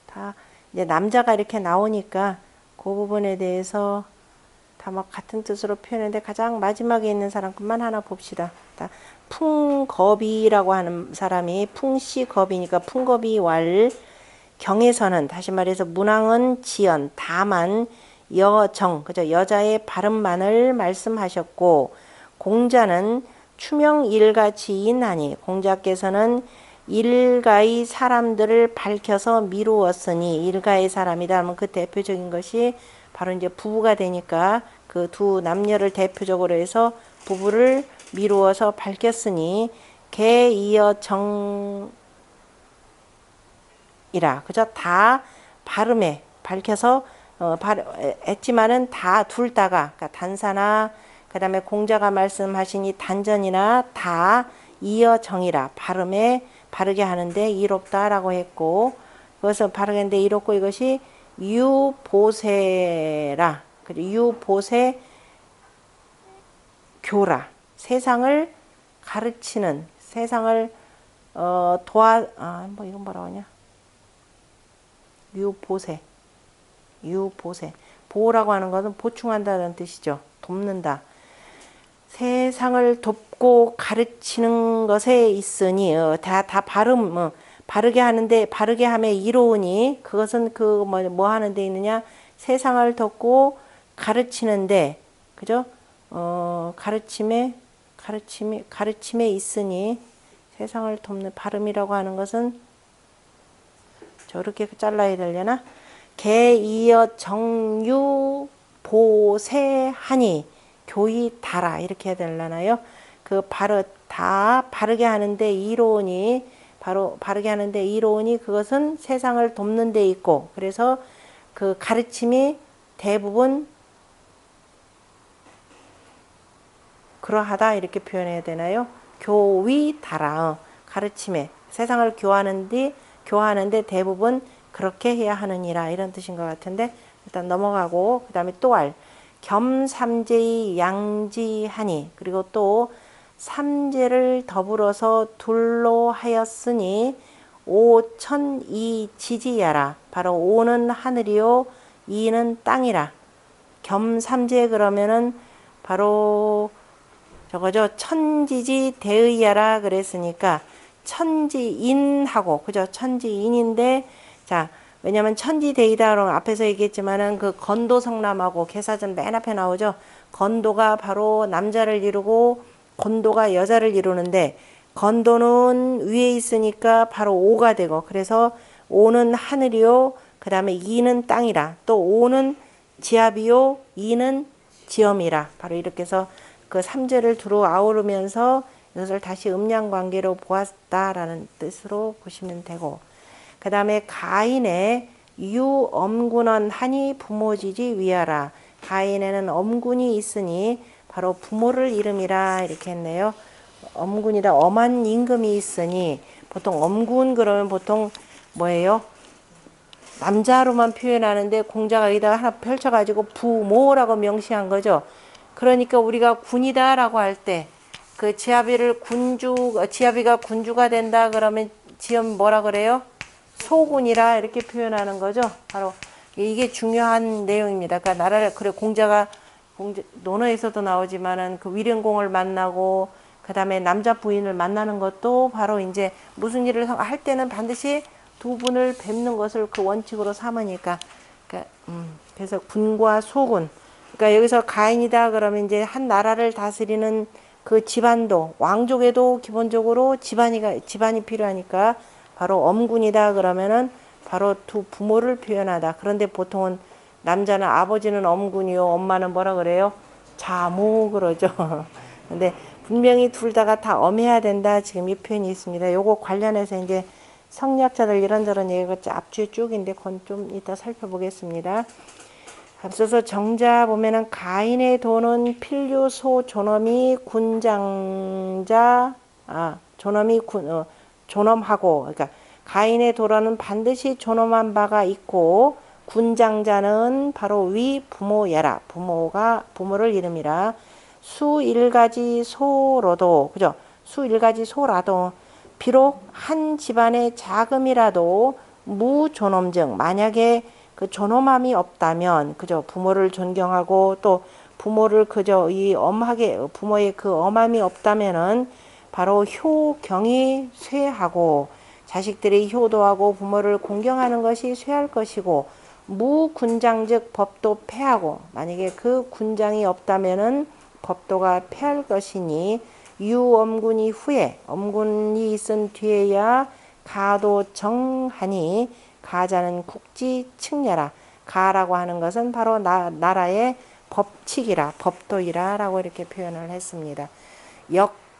다 이제 남자가 이렇게 나오니까 그 부분에 대해서 다 막 같은 뜻으로 표현했는데, 가장 마지막에 있는 사람 것만 하나 봅시다. 풍겁이라고 하는 사람이 풍시겁이니까 풍겁이 왈 경에서는, 다시 말해서 문왕은 지연 다만 여정, 그죠? 여자의 발음만을 말씀하셨고, 공자는 추명 일가지인하니, 공자께서는 일가의 사람들을 밝혀서 미루었으니, 일가의 사람이다 하면 그 대표적인 것이 바로 이제 부부가 되니까 그 두 남녀를 대표적으로 해서 부부를 미루어서 밝혔으니 개이어 정이라. 그죠? 다 발음에 밝혀서 했지만은 다 둘 다가 그러니까 단사나 그다음에 공자가 말씀하신 이 단전이나 다 이어 정이라 발음에 바르게 하는데 이롭다라고 했고 그것을 바르게 하는데 이롭고 이것이 유보세라 그리고 유보세 교라 세상을 가르치는 세상을 뭐 이건 뭐라고 하냐 유보세 보호라고 하는 것은 보충한다는 뜻이죠. 돕는다. 세상을 돕고 가르치는 것에 있으니 다 발음 바르게 하는데 바르게 함에 이로우니 그것은 그 뭐 하는 데 있느냐 세상을 돕고 가르치는데 그죠? 가르침에 있으니 세상을 돕는 발음이라고 하는 것은 저렇게 잘라야 되려나? 개이어 정유 보세하니 교이 달아 이렇게 해야 되려나요? 그 다 바르게 하는데 이로우니 바로 바르게 하는데 이로우니 그것은 세상을 돕는 데 있고 그래서 그 가르침이 대부분 그러하다 이렇게 표현해야 되나요? 교위 달아 가르침에 세상을 교화하는데 대부분 그렇게 해야 하느니라 이런 뜻인 것 같은데 일단 넘어가고 그 다음에 또 겸삼재의 양지하니 그리고 또 삼재를 더불어서 둘로 하였으니 오천이 지지야라 바로 오는 하늘이요 이는 땅이라 겸삼재 그러면은 바로 저거죠 천지지 대의야라 그랬으니까 천지인하고 그죠 천지인인데 자, 왜냐면 천지대이다 그러면 앞에서 얘기했지만은 그 건도 성남하고 개사전 맨 앞에 나오죠. 건도가 바로 남자를 이루고 건도가 여자를 이루는데 건도는 위에 있으니까 바로 오가 되고 그래서 오는 하늘이요. 그 다음에 이는 땅이라 또 오는 지압이요. 이는 지엄이라 바로 이렇게 해서 그 삼재를 두루 아우르면서 이것을 다시 음양관계로 보았다라는 뜻으로 보시면 되고 그 다음에 가인의 유엄군원 하니 부모지지 위하라 가인에는 엄군이 있으니 바로 부모를 이름이라 이렇게 했네요. 엄군이다 엄한 임금이 있으니 보통 엄군 그러면 보통 뭐예요? 남자로만 표현하는데 공자가 여기다가 하나 펼쳐가지고 부모라고 명시한 거죠. 그러니까 우리가 군이다라고 할 때 그 지아비가 군주가 된다 그러면 지엄 뭐라 그래요? 소군이라 이렇게 표현하는 거죠. 바로 이게 중요한 내용입니다. 그러니까 나라를 그래 공자가 논어에서도 나오지만은 그 위령공을 만나고 그 다음에 남자 부인을 만나는 것도 바로 이제 무슨 일을 할 때는 반드시 두 분을 뵙는 것을 그 원칙으로 삼으니까 그래서 군과 소군 그러니까 여기서 가인이다 그러면 이제 한 나라를 다스리는 그 집안도 왕족에도 기본적으로 집안이 필요하니까 바로 엄군이다 그러면은 바로 두 부모를 표현하다. 그런데 보통은 남자는 아버지는 엄군이요, 엄마는 뭐라 그래요? 자모 그러죠. 근데 분명히 둘 다가 다 엄해야 된다. 지금 이 표현이 있습니다. 요거 관련해서 이제 성리학자들 이런저런 얘기가 앞뒤에 쭉인데 그건 좀 이따 살펴보겠습니다. 앞서서 정자 보면은 가인의 도는 필류소 존엄이 군장자 존엄하고 그러니까 가인의 도라는 반드시 존엄한 바가 있고 군장자는 바로 위 부모야라 부모를 이름이라 수일가지 소로도 그죠 수일가지 소라도 비록 한 집안의 자금이라도 무존엄증 만약에 그 존엄함이 없다면 그죠 부모를 존경하고 또 부모를 그저 이 엄하게 부모의 그 엄함이 없다면은 바로 효경이 쇠하고 자식들이 효도하고 부모를 공경하는 것이 쇠할 것이고 무군장즉 법도 패하고 만약에 그 군장이 없다면은 법도가 패할 것이니 유엄군이 후에 엄군이 있은 뒤에야 가도 정하니 가자는 국지 측려라 가라고 하는 것은 바로 나라의 법칙이라 법도이라 라고 이렇게 표현을 했습니다.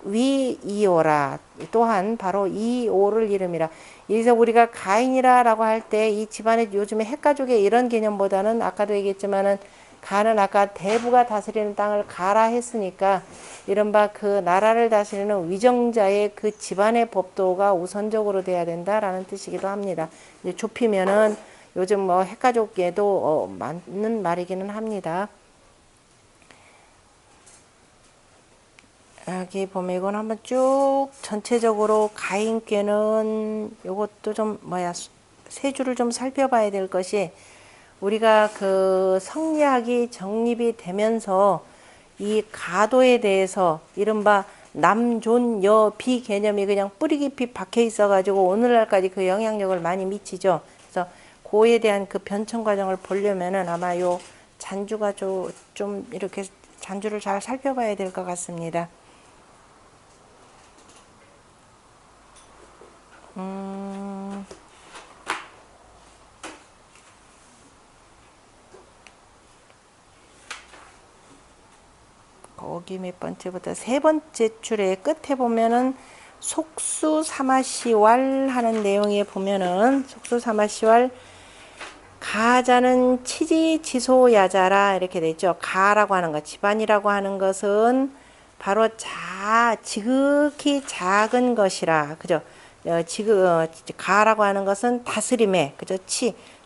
위이오라. 또한 바로 이오를 이름이라. 여기서 우리가 가인이라라고 할 때 이 집안에 요즘에 핵가족의 이런 개념보다는 아까도 얘기했지만은 가는 아까 대부가 다스리는 땅을 가라 했으니까 이른바 그 나라를 다스리는 위정자의 그 집안의 법도가 우선적으로 돼야 된다라는 뜻이기도 합니다. 이제 좁히면은 요즘 뭐 핵가족에도 맞는 말이기는 합니다. 여기 보면 이건 한번 쭉 전체적으로 가인께는 요것도 좀 세 줄을 좀 살펴봐야 될 것이 우리가 그 성리학이 정립이 되면서 이 가도에 대해서 이른바 남존 여비 개념이 그냥 뿌리 깊이 박혀 있어 가지고 오늘날까지 그 영향력을 많이 미치죠. 그래서 그에 대한 그 변천 과정을 보려면은 아마 요 잔주가 좀 이렇게 잔주를 잘 살펴봐야 될 것 같습니다. 거기 몇 번째부터 세 번째 줄에 끝에 보면은 속수사마시왈 하는 내용에 보면은 속수사마시왈 가자는 치지지소야자라 이렇게 돼 있죠. 가라고 하는 것, 집안이라고 하는 것은 바로 지극히 작은 것이라, 그죠? 가라고 하는 것은 다스림의, 그죠?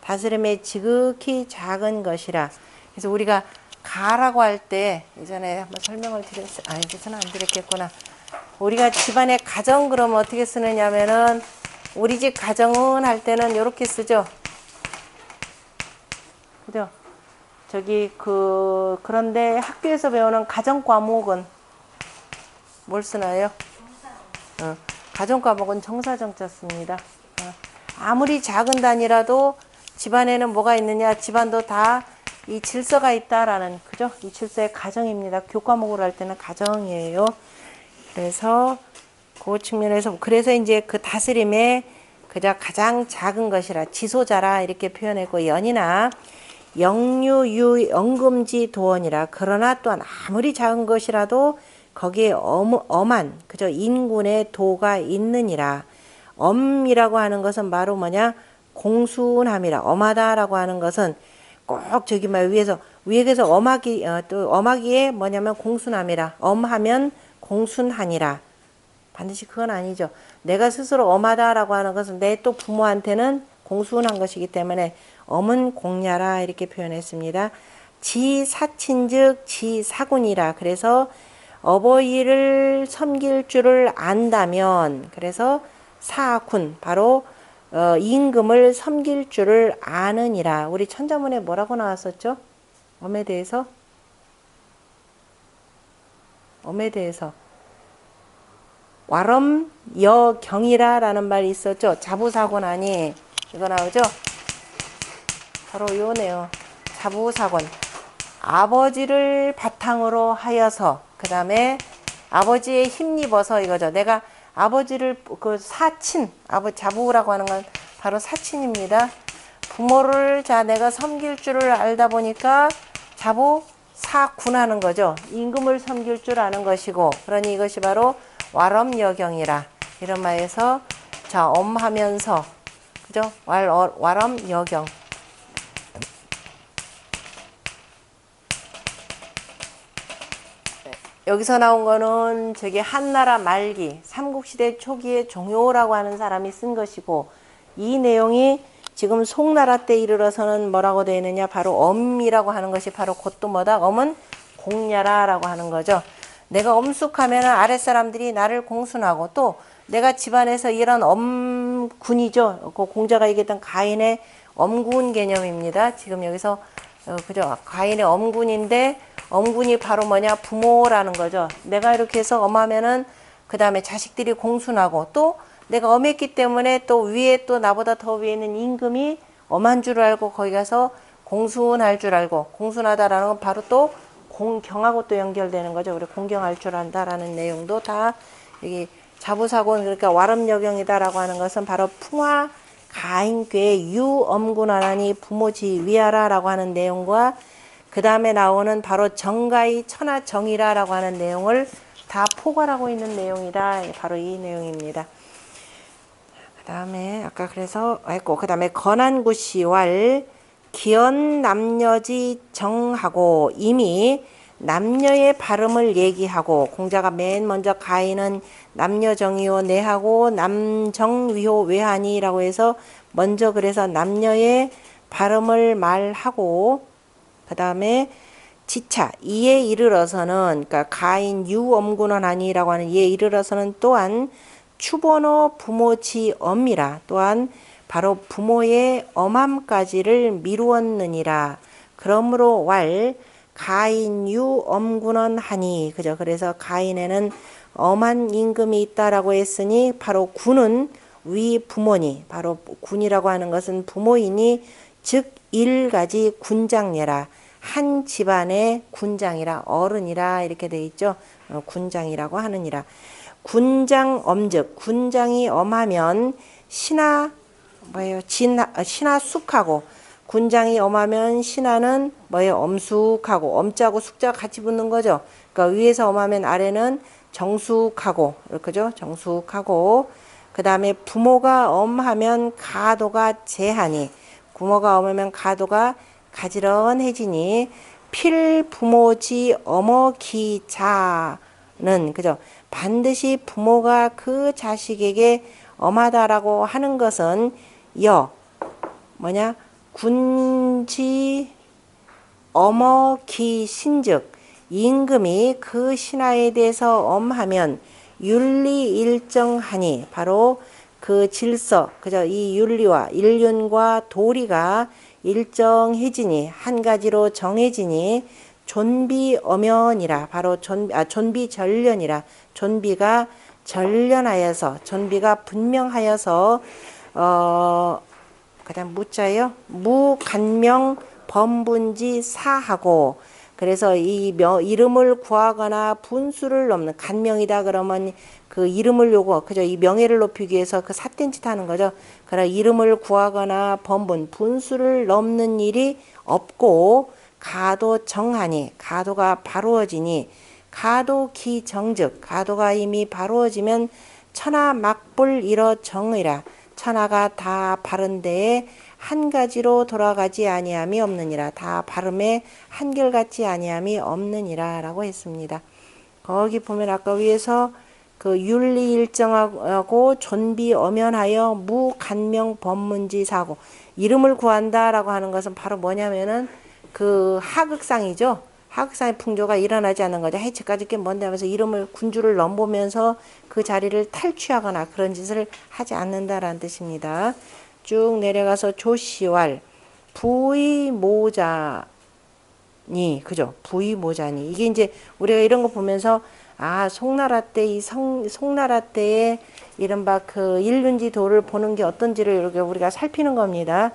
다스림의 지극히 작은 것이라. 그래서 우리가 가라고 할 때 예전에 한번 설명을 이제서는 안 드렸겠구나. 우리가 집안의 가정 그러면 어떻게 쓰느냐면은 우리 집 가정은 할 때는 이렇게 쓰죠. 그죠? 그런데 학교에서 배우는 가정 과목은 뭘 쓰나요? 가정 과목은 정사정자 씁니다. 아무리 작은 단위라도 집안에는 뭐가 있느냐? 집안도 다 이 질서가 있다라는, 그죠? 이 질서의 가정입니다. 교과목으로 할 때는 가정이에요. 그래서 그 측면에서 그래서 이제 그 다스림의 그저 가장 작은 것이라 지소자라 이렇게 표현했고, 연이나 영유유 영금지 도원이라. 그러나 또한 아무리 작은 것이라도 거기에 엄한, 그죠? 인군의 도가 있느니라. 엄이라고 하는 것은 바로 뭐냐? 공순함이라. 엄하다라고 하는 것은 꼭 저기 위에서 엄하기에 뭐냐면 공순함이라. 엄하면 공순하니라. 반드시 그건 아니죠. 내가 스스로 엄하다라고 하는 것은 내 또 부모한테는 공순한 것이기 때문에 엄은 공야라 이렇게 표현했습니다. 지사친즉 지사군이라. 그래서 어버이를 섬길 줄을 안다면, 그래서 사군, 바로 임금을 섬길 줄을 아느니라. 우리 천자문에 뭐라고 나왔었죠? 엄에 대해서 와럼여경이라 라는 말이 있었죠. 자부사곤하니 이거 나오죠? 바로 요네요. 자부사곤. 아버지를 바탕으로 하여서, 그 다음에 아버지에 힘입어서 이거죠. 내가 아버지를 자부라고 하는 건 바로 사친입니다. 부모를 내가 섬길 줄을 알다 보니까 자부 사군하는 거죠. 임금을 섬길 줄 아는 것이고, 그러니 이것이 바로 와럼여경이라. 이런 말에서 엄하면서, 그죠? 와럼여경. 여기서 나온 거는 한나라 말기 삼국시대 초기에 종효라고 하는 사람이 쓴 것이고, 이 내용이 지금 송나라 때 이르러서는 뭐라고 되어 있느냐, 바로 엄이라고 하는 것이 바로 그것도 뭐다? 엄은 공야라라고 하는 거죠. 내가 엄숙하면 아랫사람들이 나를 공순하고, 또 내가 집안에서 이런 엄군이죠. 그 공자가 얘기했던 가인의 엄군 개념입니다. 지금 여기서 그죠? 가인의 엄군인데, 엄군이 바로 뭐냐? 부모라는 거죠. 내가 이렇게 해서 엄하면은 그 다음에 자식들이 공순하고, 또 내가 엄했기 때문에 또 위에 또 나보다 더 위에 있는 임금이 엄한 줄 알고 거기 가서 공순할 줄 알고, 공순하다라는 건 바로 또 공경하고 또 연결되는 거죠. 우리 공경할 줄 안다라는 내용도 다 여기 자부사곤, 그러니까 와름여경이다라고 하는 것은 바로 풍화 가인괴 유엄군하나니 부모지 위하라라고 하는 내용과, 그 다음에 나오는 바로 정가이 천하정이라라고 하는 내용을 다 포괄하고 있는 내용이다. 바로 이 내용입니다. 그 다음에 아까 그래서 했고, 그 다음에 건안구시왈 기언 남녀지 정하고, 이미 남녀의 발음을 얘기하고, 공자가 맨 먼저 가인은 남녀정이요 내하고 남정위호 외하니라고 해서 먼저 그래서 남녀의 발음을 말하고, 그 다음에 지차 이에 이르러서는, 그러니까 가인 유엄군원 하니라고 하는 이에 이르러서는 또한 추번호 부모지 엄이라, 또한 바로 부모의 엄함까지를 미루었느니라. 그러므로 왈 가인 유엄군원 하니, 그죠? 그래서 가인에는 엄한 임금이 있다라고 했으니 바로 군은 위 부모니, 바로 군이라고 하는 것은 부모이니 즉 일가지 군장례라. 한 집안의 군장이라, 어른이라 이렇게 돼 있죠. 군장이라고 하느니라. 군장 엄즉, 군장이 엄하면 신하 뭐예요? 신하 숙하고, 군장이 엄하면 신하는 뭐예요? 엄숙하고, 엄자고 숙자가 같이 붙는 거죠. 그러니까 위에서 엄하면 아래는 정숙하고, 그죠? 정숙하고, 그 다음에 부모가 엄하면 가도가 제하니, 부모가 엄하면 가도가 가지런해지니, 필부모지 어머기자는, 그죠? 반드시 부모가 그 자식에게 엄하다라고 하는 것은 뭐냐? 군지 어머기신즉, 임금이 그 신하에 대해서 엄하면 윤리일정하니, 바로 그 질서, 그죠? 이 윤리와 일륜과 도리가 일정해지니, 한 가지로 정해지니, 존비엄연이라, 바로 존비전련이라, 존비가 전련하여서, 존비가 분명하여서, 그다음 무자요, 무간명 범분지 사하고, 그래서 이 이름을 구하거나 분수를 넘는, 간명이다 그러면 그 이름을 그죠? 이 명예를 높이기 위해서 그 삿된 짓 하는 거죠. 그러나 이름을 구하거나 분수를 넘는 일이 없고, 가도 정하니, 가도가 바루어지니, 가도 기정즉, 가도가 이미 바루어지면 천하 막불 이러 정의라. 천하가 다 바른 데에 한 가지로 돌아가지 아니함이 없느니라. 다 발음에 한결같지 아니함이 없느니라 라고 했습니다. 거기 보면 아까 위에서 그 윤리일정하고 존비엄연하여 무간명 법문지 사고, 이름을 구한다라고 하는 것은 바로 뭐냐면은 그 하극상이죠. 하극상의 풍조가 일어나지 않는 거죠. 해치까지 꽤 먼데 하면서 이름을 군주를 넘보면서 그 자리를 탈취하거나 그런 짓을 하지 않는다라는 뜻입니다. 쭉 내려가서 조시왈 부의모자니, 그죠? 부의모자니, 이게 이제 우리가 이런 거 보면서 송나라 때 송나라 때의 이른바 그 일륜지도를 보는 게 어떤지를 이렇게 우리가 살피는 겁니다.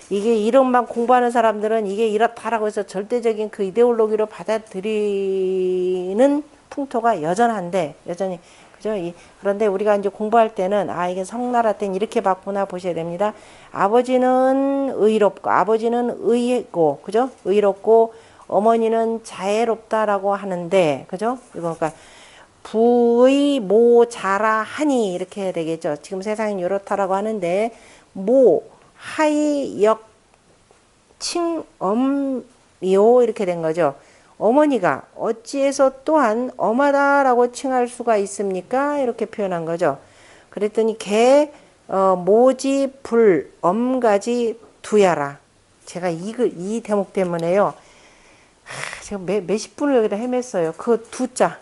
이게 이름만 공부하는 사람들은 이게 이렇다라고 해서 절대적인 그 이데올로기로 받아들이는 풍토가 여전한데, 여전히, 그죠? 그런데 우리가 이제 공부할 때는 이게 성나라 때는 이렇게 봤구나 보셔야 됩니다. 아버지는 의롭고, 아버지는 의고, 그죠? 의롭고, 어머니는 자애롭다라고 하는데, 그죠? 이거 그러니까 부의모자라 하니 이렇게 해야 되겠죠. 지금 세상이 이렇다라고 하는데, 하이역 칭엄요 이렇게 된 거죠. 어머니가 어찌해서 또한 엄하다라고 칭할 수가 있습니까? 이렇게 표현한 거죠. 그랬더니 모지 불 엄가지 두야라. 제가 이 대목 때문에요. 제가 몇십 분을 여기다 헤맸어요. 그 두자.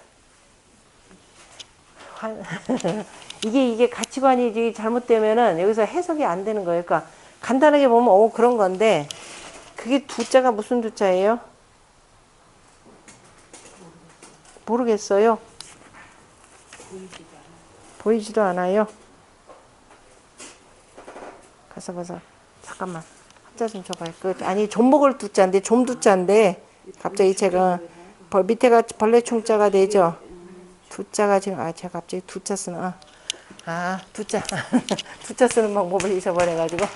이게 가치관이 잘못되면은 여기서 해석이 안 되는 거예요. 그러니까 간단하게 보면 그런 건데, 그게 두자가 무슨 두자예요? 모르겠어요. 보이지도 않아요. 가서 봐서 잠깐만 한자 좀 줘봐요. 아니 존목을 두자인데 좀두자인데 갑자기 제가 밑에가 벌레 충자가 되죠. 두자가 지금 제가 갑자기 두자 쓰는 두자 두자 쓰는 방법을 잊어버려가지고.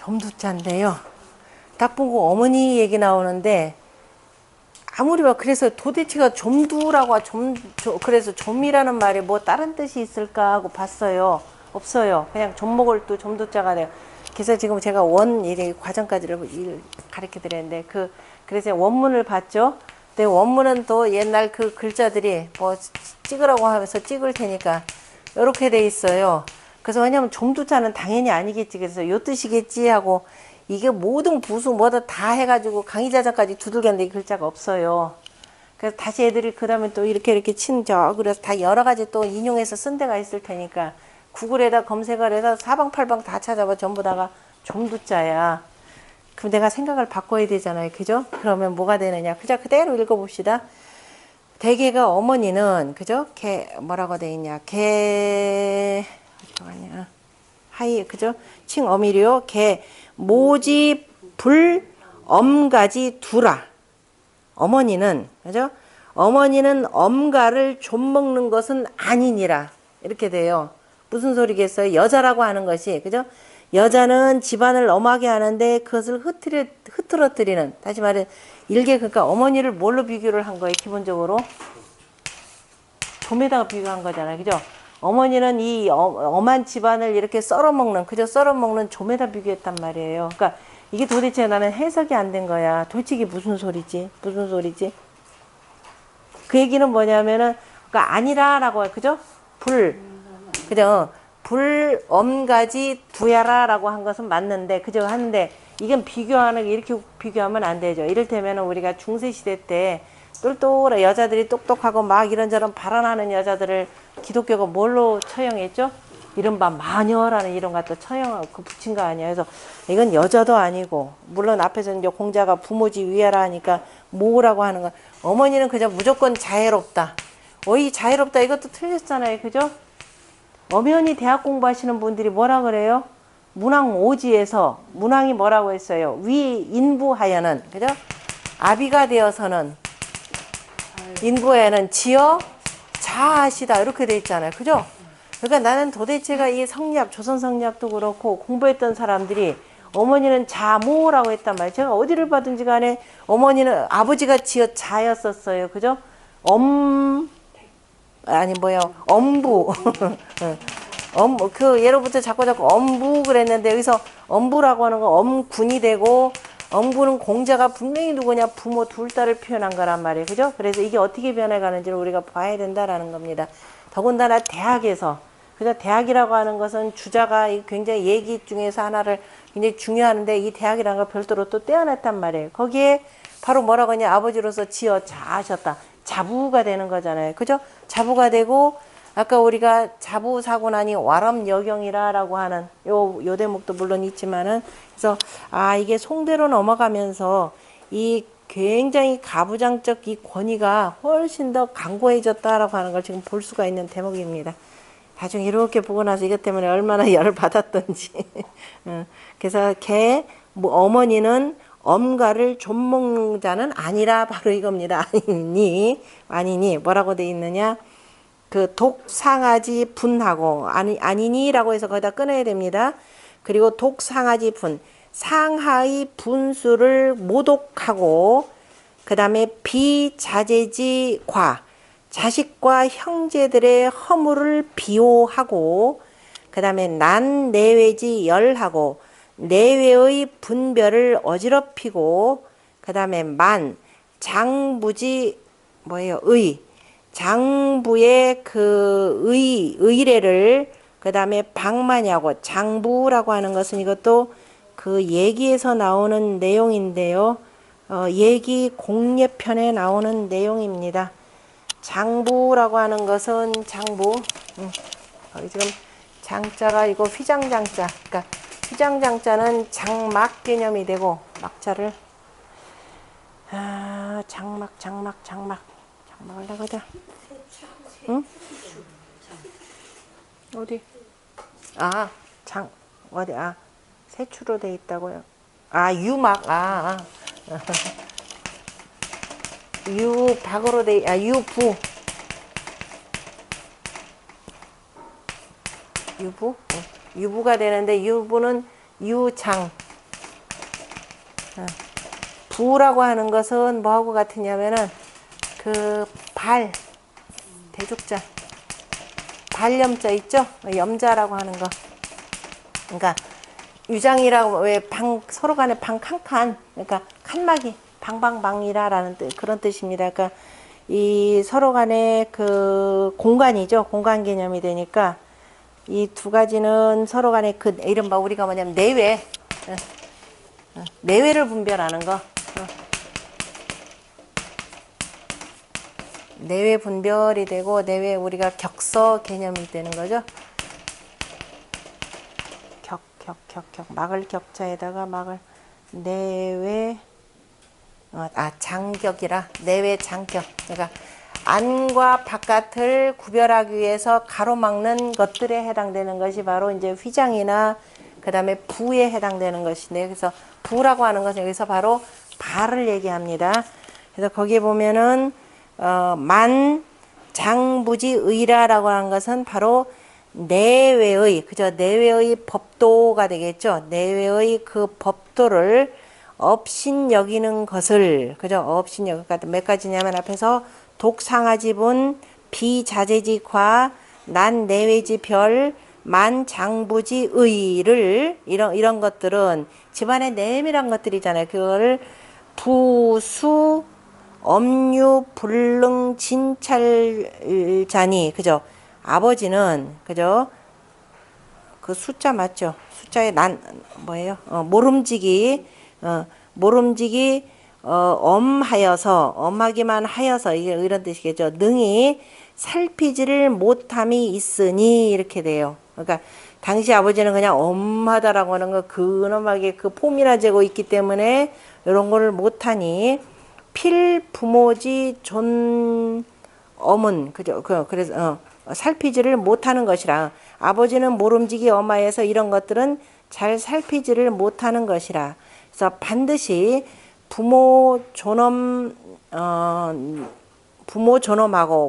점두자인데요. 딱 보고 어머니 얘기 나오는데 아무리 봐 그래서 도대체가 점두라고 그래서 점이라는 말이 뭐 다른 뜻이 있을까 하고 봤어요. 없어요. 그냥 점목을 또 점두자가 돼요. 그래서 지금 제가 이래 과정까지를 가르쳐 드렸는데 그래서 원문을 봤죠. 근데 원문은 또 옛날 그 글자들이 뭐 찍으라고 하면서 찍을 테니까 이렇게 돼 있어요. 그래서 왜냐면 점두자는 당연히 아니겠지. 그래서 요 뜻이겠지 하고 이게 모든 부수 뭐다 다 해가지고 강의자전까지 두들겼는데 이 글자가 없어요. 그래서 다시 애들이 그 다음에 또 이렇게 친저 그래서 다 여러 가지 또 인용해서 쓴 데가 있을 테니까 구글에다 검색을 해서 사방팔방 다 찾아봐 전부 다가 점두자야. 그럼 내가 생각을 바꿔야 되잖아요. 그죠? 그러면 뭐가 되느냐. 그대로 읽어봅시다. 대개가 어머니는 그죠? 뭐라고 돼 있냐. 그죠? 칭어미료 모지 불 엄가지 두라. 어머니는 그죠? 어머니는 엄가를 좀 먹는 것은 아니니라. 이렇게 돼요. 무슨 소리겠어요? 여자라고 하는 것이 그죠? 여자는 집안을 엄하게 하는데 그것을 흐트러뜨리는 다시 말해 일개 그러니까 어머니를 뭘로 비교를 한 거예요? 기본적으로 좀에다가 비교한 거잖아요. 그죠? 어머니는 이 엄한 집안을 이렇게 썰어먹는 그저 썰어먹는 좀에다 비교했단 말이에요. 그러니까 이게 도대체 나는 해석이 안 된 거야. 도대체 이게 무슨 소리지? 그 얘기는 뭐냐면은 그러니까 아니라라고 그죠? 그죠? 불 엄가지 두야라라고 한 것은 맞는데 그죠? 하는데 이건 이렇게 비교하면 안 되죠. 이를테면 우리가 중세시대 때 똘똘한 여자들이 똑똑하고 막 이런저런 발언하는 여자들을 기독교가 뭘로 처형했죠? 이른바 마녀라는 이름 갖다 처형하고 붙인 거 아니에요. 그래서 이건 여자도 아니고 물론 앞에서 이제 공자가 부모지 위하라 하니까 모라고 하는 거 어머니는 그저 무조건 자애롭다. 이 자애롭다 이것도 틀렸잖아요. 그죠? 엄연히 대학 공부하시는 분들이 뭐라 그래요? 문왕오지에서 문왕이 뭐라고 했어요? 위인부하여는 그죠? 아비가 되어서는 인부에는 지어 자하시다 이렇게 돼 있잖아요. 그죠? 그러니까 나는 도대체가 이 성리학 조선 성리학도 그렇고 공부했던 사람들이 어머니는 자모라고 했단 말이에요. 제가 어디를 봐든지 간에 어머니는 아버지가 지어 자였었어요. 그죠? 엄부. 예로부터 자꾸 엄부 그랬는데 여기서 엄부라고 하는 건 엄군이 되고 엄부는 공자가 분명히 누구냐 부모 둘 딸을 표현한 거란 말이에요. 그죠? 그래서 이게 어떻게 변해가는지를 우리가 봐야 된다라는 겁니다. 더군다나 대학에서 그죠? 대학이라고 하는 것은 주자가 굉장히 얘기 중에서 하나를 굉장히 중요한데 이 대학이라는 걸 별도로 또 떼어냈단 말이에요. 거기에 바로 뭐라고 하냐 아버지로서 지어 자하셨다. 자부가 되는 거잖아요. 그죠? 자부가 되고 아까 우리가 자부사고 나니 와람여경이라고 하는 요 대목도 물론 있지만은 그래서 이게 송대로 넘어가면서 이 굉장히 가부장적 이 권위가 훨씬 더 강고해졌다라고 하는 걸 지금 볼 수가 있는 대목입니다. 나중에 이렇게 보고 나서 이것 때문에 얼마나 열을 받았던지. 그래서 어머니는 엄가를 좀 먹는 자는 아니라 바로 이겁니다. 아니니 뭐라고 돼 있느냐? 그 독상아지 분하고 아니니라고 해서 거기다 끊어야 됩니다. 그리고 독상아지 분 상하의 분수를 모독하고 그 다음에 비자제지 과 자식과 형제들의 허물을 비호하고 그 다음에 난 내외지 열하고 내외의 분별을 어지럽히고 그 다음에 장부지 장부의 의례를 그 다음에 방만하고 장부라고 하는 것은 이것도 그 얘기에서 나오는 내용인데요. 얘기 공예편에 나오는 내용입니다. 장부라고 하는 것은 지금 장자가 이거 휘장장자. 그러니까 휘장장자는 장막 개념이 되고 막자를 장막을 나가자. 응? 어디? 어디? 세추로 돼 있다고요. 유막. 유박으로 유부. 유부? 유부가 되는데 유부는 유장. 부라고 하는 것은 뭐하고 같으냐면은 그 발, 대죽자, 발염자 있죠? 염자라고 하는 거. 그러니까 유장이라고 왜 방 서로 간에 방 칸칸, 그러니까 칸막이 방방방이라라는 그런 뜻입니다. 그러니까 이 서로 간에 그 공간이죠. 공간 개념이 되니까 이 두 가지는 서로 간에 그 이른바 우리가 뭐냐면 내외, 내외를 분별하는 거. 내외 분별이 되고 내외 우리가 격서 개념이 되는 거죠. 막을 격자에다가 막을 내외 장격이라 내외 장격. 그러니까 안과 바깥을 구별하기 위해서 가로막는 것들에 해당되는 것이 바로 이제 휘장이나 그 다음에 부에 해당되는 것인데, 그래서 부라고 하는 것은 여기서 바로 발을 얘기합니다. 그래서 거기에 보면은 만 장부지 의라라고 하는 것은 바로 내외의, 그죠? 내외의 법도가 되겠죠. 내외의 그 법도를 업신 여기는 것을, 그죠? 업신 여기 몇 가지냐면 앞에서 독상하지분, 비자재지 과, 난 내외지 별, 만 장부지 의를 이런 것들은 집안의 내밀한 것들이잖아요. 그거를 부수 엄유 불능 진찰자니, 그죠? 아버지는, 그죠? 그 숫자 맞죠? 숫자에 난 뭐예요? 모름지기 엄하여서, 엄하기만 하여서, 이게 이런 뜻이겠죠. 능히 살피지를 못함이 있으니, 이렇게 돼요. 그러니까 당시 아버지는 그냥 엄하다라고 하는 거 근엄하게 그 폼이나 재고 있기 때문에 이런 거를 못하니, 필 부모지 존 엄은, 그죠? 그래서 살피지를 못하는 것이라. 아버지는 모름지기 엄하여서 이런 것들은 잘 살피지를 못하는 것이라. 그래서 반드시 부모 존엄하고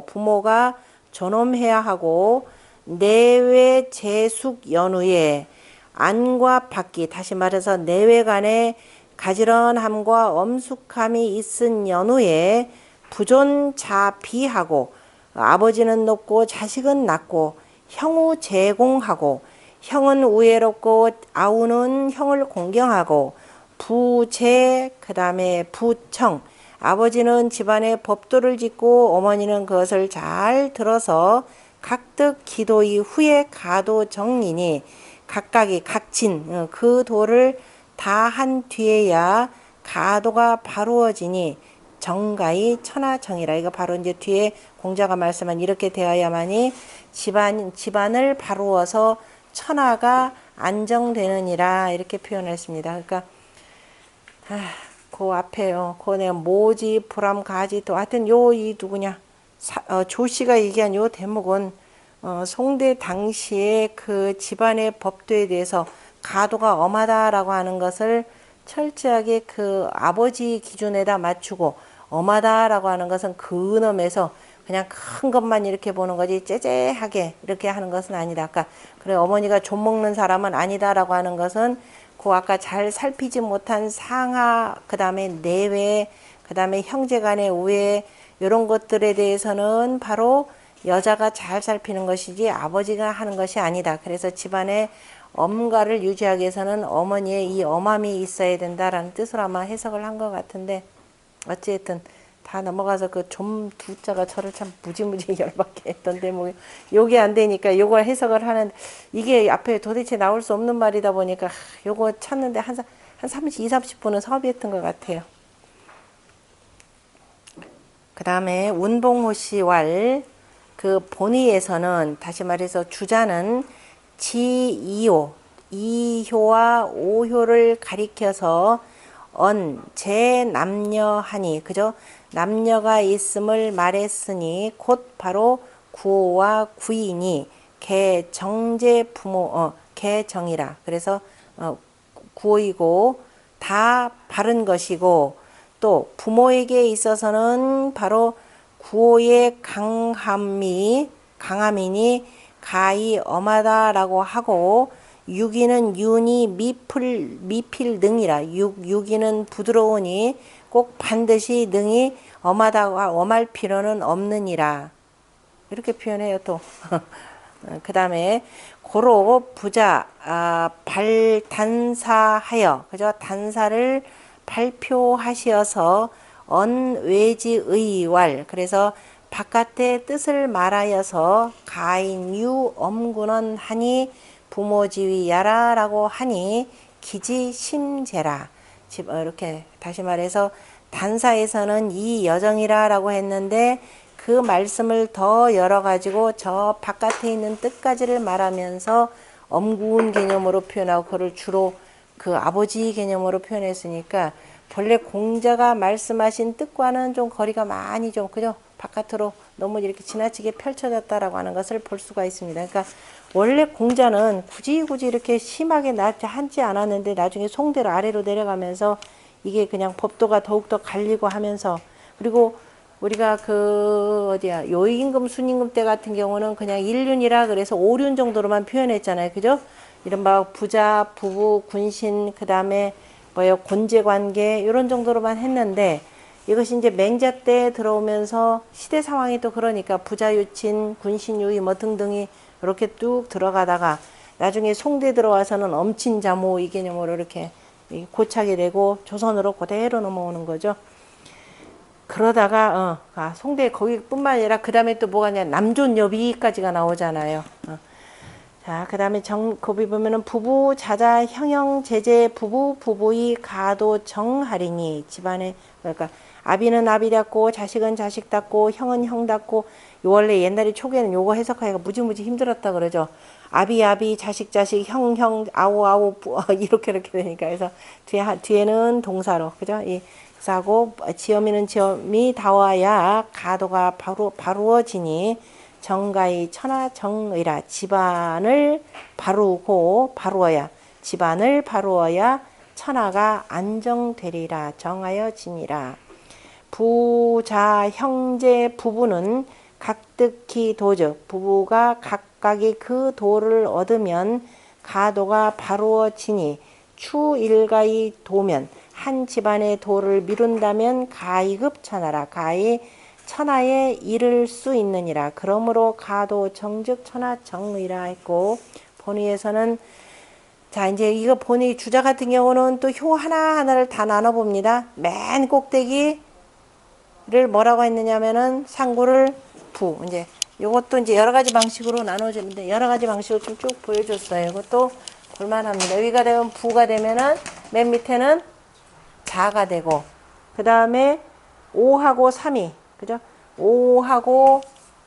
부모가 존엄해야 하고, 내외 제숙 연후에 안과 밖이, 다시 말해서 내외 간에 가지런함과 엄숙함이 있은 연후에 부존자비하고, 아버지는 높고 자식은 낮고 형우 제공하고, 형은 우애롭고 아우는 형을 공경하고, 부제 그 다음에 부청, 아버지는 집안의 법도를 짓고 어머니는 그것을 잘 들어서 각득 기도의 후에 가도 정리니, 각각이 각진 그 도를 다 한 뒤에야 가도가 바루어지니 정가의 천하정이라. 이거 바로 이제 뒤에 공자가 말씀한 이렇게 되어야만이 집안을 바루어서 천하가 안정되느니라, 이렇게 표현했습니다. 그러니까 그 앞에요. 그 내가 모지 불암 가지 또 하여튼 이 누구냐 조씨가 얘기한 요 대목은 송대 당시에 그 집안의 법도에 대해서 가도가 엄하다라고 하는 것을 철저하게 그 아버지 기준에다 맞추고, 엄하다라고 하는 것은 근엄해서 그냥 큰 것만 이렇게 보는 거지 째째하게 이렇게 하는 것은 아니다. 아까 그래 어머니가 좀 먹는 사람은 아니다라고 하는 것은 그 아까 잘 살피지 못한 상하, 그 다음에 내외, 그 다음에 형제간의 우애, 이런 것들에 대해서는 바로 여자가 잘 살피는 것이지 아버지가 하는 것이 아니다. 그래서 집안의 엄가를 유지하기 위해서는 어머니의 이 엄함이 있어야 된다라는 뜻으로 아마 해석을 한 것 같은데, 어찌됐든 다 넘어가서 그 좀 두자가 저를 참 무지무지 열받게 했던 대목이, 요게 안 되니까 요걸 해석을 하는, 이게 앞에 도대체 나올 수 없는 말이다 보니까 요거 찾는데 한 30-30분은 섭의했던 것 같아요. 그 다음에 운봉호 씨왈 그 본의에서는 다시 말해서 주자는 지2호, 2효와 5효를 가리켜서 제 남녀하니, 그죠? 남녀가 있음을 말했으니 곧 바로 구호와 구인이 개정제 부모, 개정이라. 그래서 구호이고 다 바른 것이고, 또 부모에게 있어서는 바로 구호의 강함이니 가히 엄하다라고 하고, 유기는 윤이 미필 능이라. 유기는 부드러우니 꼭 반드시 능이 엄할 필요는 없느니라. 이렇게 표현해요 또. 그 다음에 고로 부자 발단사하여, 그죠? 단사를 발표하시어서 언외지의왈, 그래서 바깥의 뜻을 말하여서 가인유 엄군원 하니 부모지위야라 라고 하니 기지심제라. 이렇게 다시 말해서 단사에서는 이 여정이라 라고 했는데 그 말씀을 더 열어가지고 저 바깥에 있는 뜻까지를 말하면서 엄구운 개념으로 표현하고 그걸 주로 그 아버지 개념으로 표현했으니까 본래 공자가 말씀하신 뜻과는 좀 거리가 많이 좀 그죠? 바깥으로 너무 이렇게 지나치게 펼쳐졌다라고 하는 것을 볼 수가 있습니다. 그러니까 원래 공자는 굳이 이렇게 심하게 하지 않았는데 나중에 송대로 아래로 내려가면서 이게 그냥 법도가 더욱더 갈리고 하면서, 그리고 우리가 그 어디야 요임금 순임금 때 같은 경우는 그냥 일륜이라 그래서 오륜 정도로만 표현했잖아요. 그죠? 이른바 부자, 부부, 군신, 그 다음에 뭐요 곤제관계 이런 정도로만 했는데 이것이 이제 맹자 때 들어오면서 시대 상황이 또 그러니까 부자유친, 군신유의 뭐 등등이 이렇게 뚝 들어가다가 나중에 송대 들어와서는 엄친자모 이 개념으로 이렇게 고착이 되고 조선으로 그대로 넘어오는 거죠. 그러다가 송대 거기뿐만 아니라 그 다음에 또 뭐가 냐 남존여비까지가 나오잖아요. 자, 그 다음에 거기 보면은 부부 자자 형형 제제 부부의 가도 정하리니 집안에, 그러니까 아비는 아비답고 자식은 자식답고 형은 형답고, 원래 옛날에 초기에는 요거 해석하기가 무지무지 힘들었다 그러죠. 아비 자식 형 아오 이렇게 되니까, 그래서 뒤에는 동사로 그죠? 그래서 하고 지엄이는 지엄이 다와야 가도가 바루어지니 정가의 천하 정의라. 집안을 바루어야 천하가 안정되리라. 정하여지니라. 부자 형제 부부는 각득히 도즉, 부부가 각각이 그 도를 얻으면 가도가 바루어지니 추일가의 도면, 한 집안의 도를 미룬다면 가이급 천하라. 가히 천하에 이를 수 있느니라. 그러므로 가도 정즉 천하 정의라 했고, 본의에서는 자 이제 이거 본의 주자 같은 경우는 또 효 하나하나를 다 나눠 봅니다. 맨 꼭대기를 뭐라고 했느냐면은 상구를 부, 이제 요것도 이제 여러 가지 방식으로 나눠지는데 여러 가지 방식을 좀 쭉 보여줬어요. 이것도 볼만합니다. 여기가 되면 부가 되면은 맨 밑에는 자가 되고, 그 다음에 5하고 3이 그죠? 5하고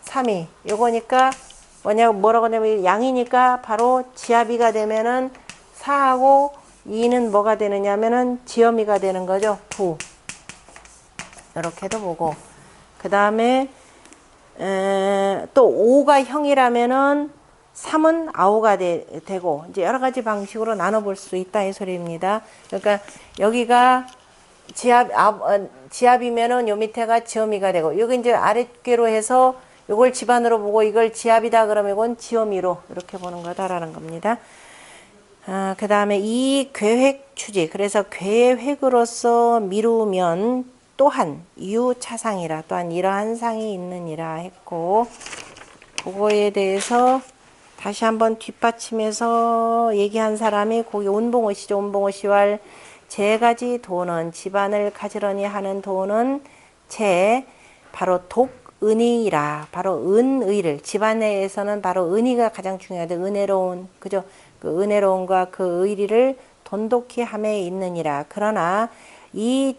3이 요거니까 뭐라고 하냐면 양이니까 바로 지아비가 되면은 4하고 2는 뭐가 되느냐면은 지어미가 되는 거죠. 부. 이렇게도 보고, 그 다음에 또 5가 형이라면은 3은 아오가 되고, 이제 여러 가지 방식으로 나눠볼 수 있다 이 소리입니다. 그러니까 여기가 지압이면은 요 밑에가 지어미가 되고, 여기 이제 아랫괴로 해서 요걸 집안으로 보고 이걸 지압이다 그러면 이건 지어미로 이렇게 보는 거다라는 겁니다. 그 다음에 이 계획 추지, 그래서 계획으로서 미루면 또한 유차상이라, 또한 이러한 상이 있느니라 했고, 그거에 대해서 다시 한번 뒷받침해서 얘기한 사람이 거기 온봉호 씨죠. 온봉호 씨왈 제가지 도는, 집안을 가지런히 하는 도는 바로 독은이라. 바로 은의를, 집안 내에서는 바로 은의가 가장 중요하다. 은혜로운, 그죠? 그 은혜로움과 그 의리를 돈독히 함에 있느니라. 그러나 이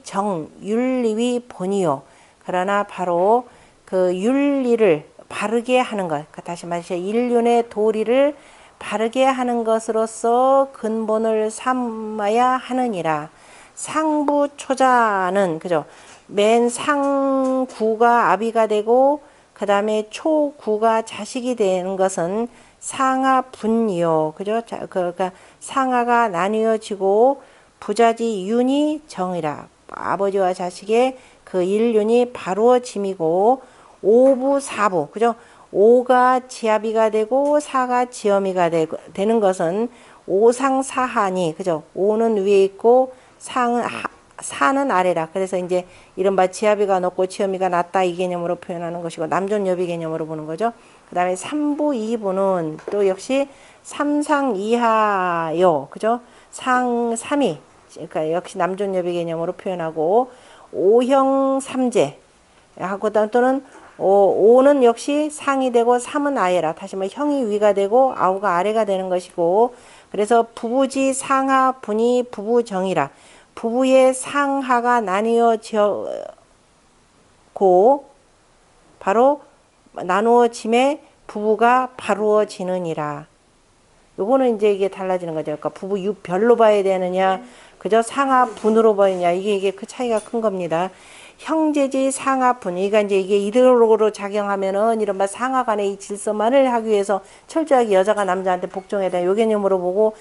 윤리위 본이요. 그러나 바로 그 윤리를 바르게 하는 것, 다시 말해서 인륜의 도리를 바르게 하는 것으로서 근본을 삼아야 하느니라. 상부초자는 그죠? 맨 상구가 아비가 되고 그 다음에 초구가 자식이 되는 것은 상하분이요. 그죠? 그러니까 상하가 나뉘어지고 부자지 윤이 정이라. 아버지와 자식의 그 일륜이 바루어짐이고, 오부 사부, 그죠? 5가 지아비가 되고 4가 지어미가 되는 것은 오상사하니, 그죠? 오는 위에 있고 사는 아래라. 그래서 이제 이른바 지아비가 높고 지어미가 낮다 이 개념으로 표현하는 것이고 남존여비 개념으로 보는 거죠. 그 다음에 3부 2부는 또 역시 삼상 이하요, 그죠? 상 3위, 그러니까 역시 남존여비 개념으로 표현하고 오형 3제 하고 또는 오는 역시 상이 되고 3은 아예라. 다시 말 형이 위가 되고 아우가 아래가 되는 것이고, 그래서 부부지 상하 분이 부부정이라. 부부의 상하가 나뉘어지고 바로 나누어짐에 부부가 바루어지느니라. 요거는 이제 이게 달라지는 거죠. 그러니까 부부 별로 봐야 되느냐, 그저 상하 분으로 보이냐, 이게 그 차이가 큰 겁니다. 형제지 상하 분, 그러니까 이제 이게 이대로로 작용하면은 이른바 상하 간의 이 질서만을 하기 위해서 철저하게 여자가 남자한테 복종해야 돼. 요 개념으로 보고,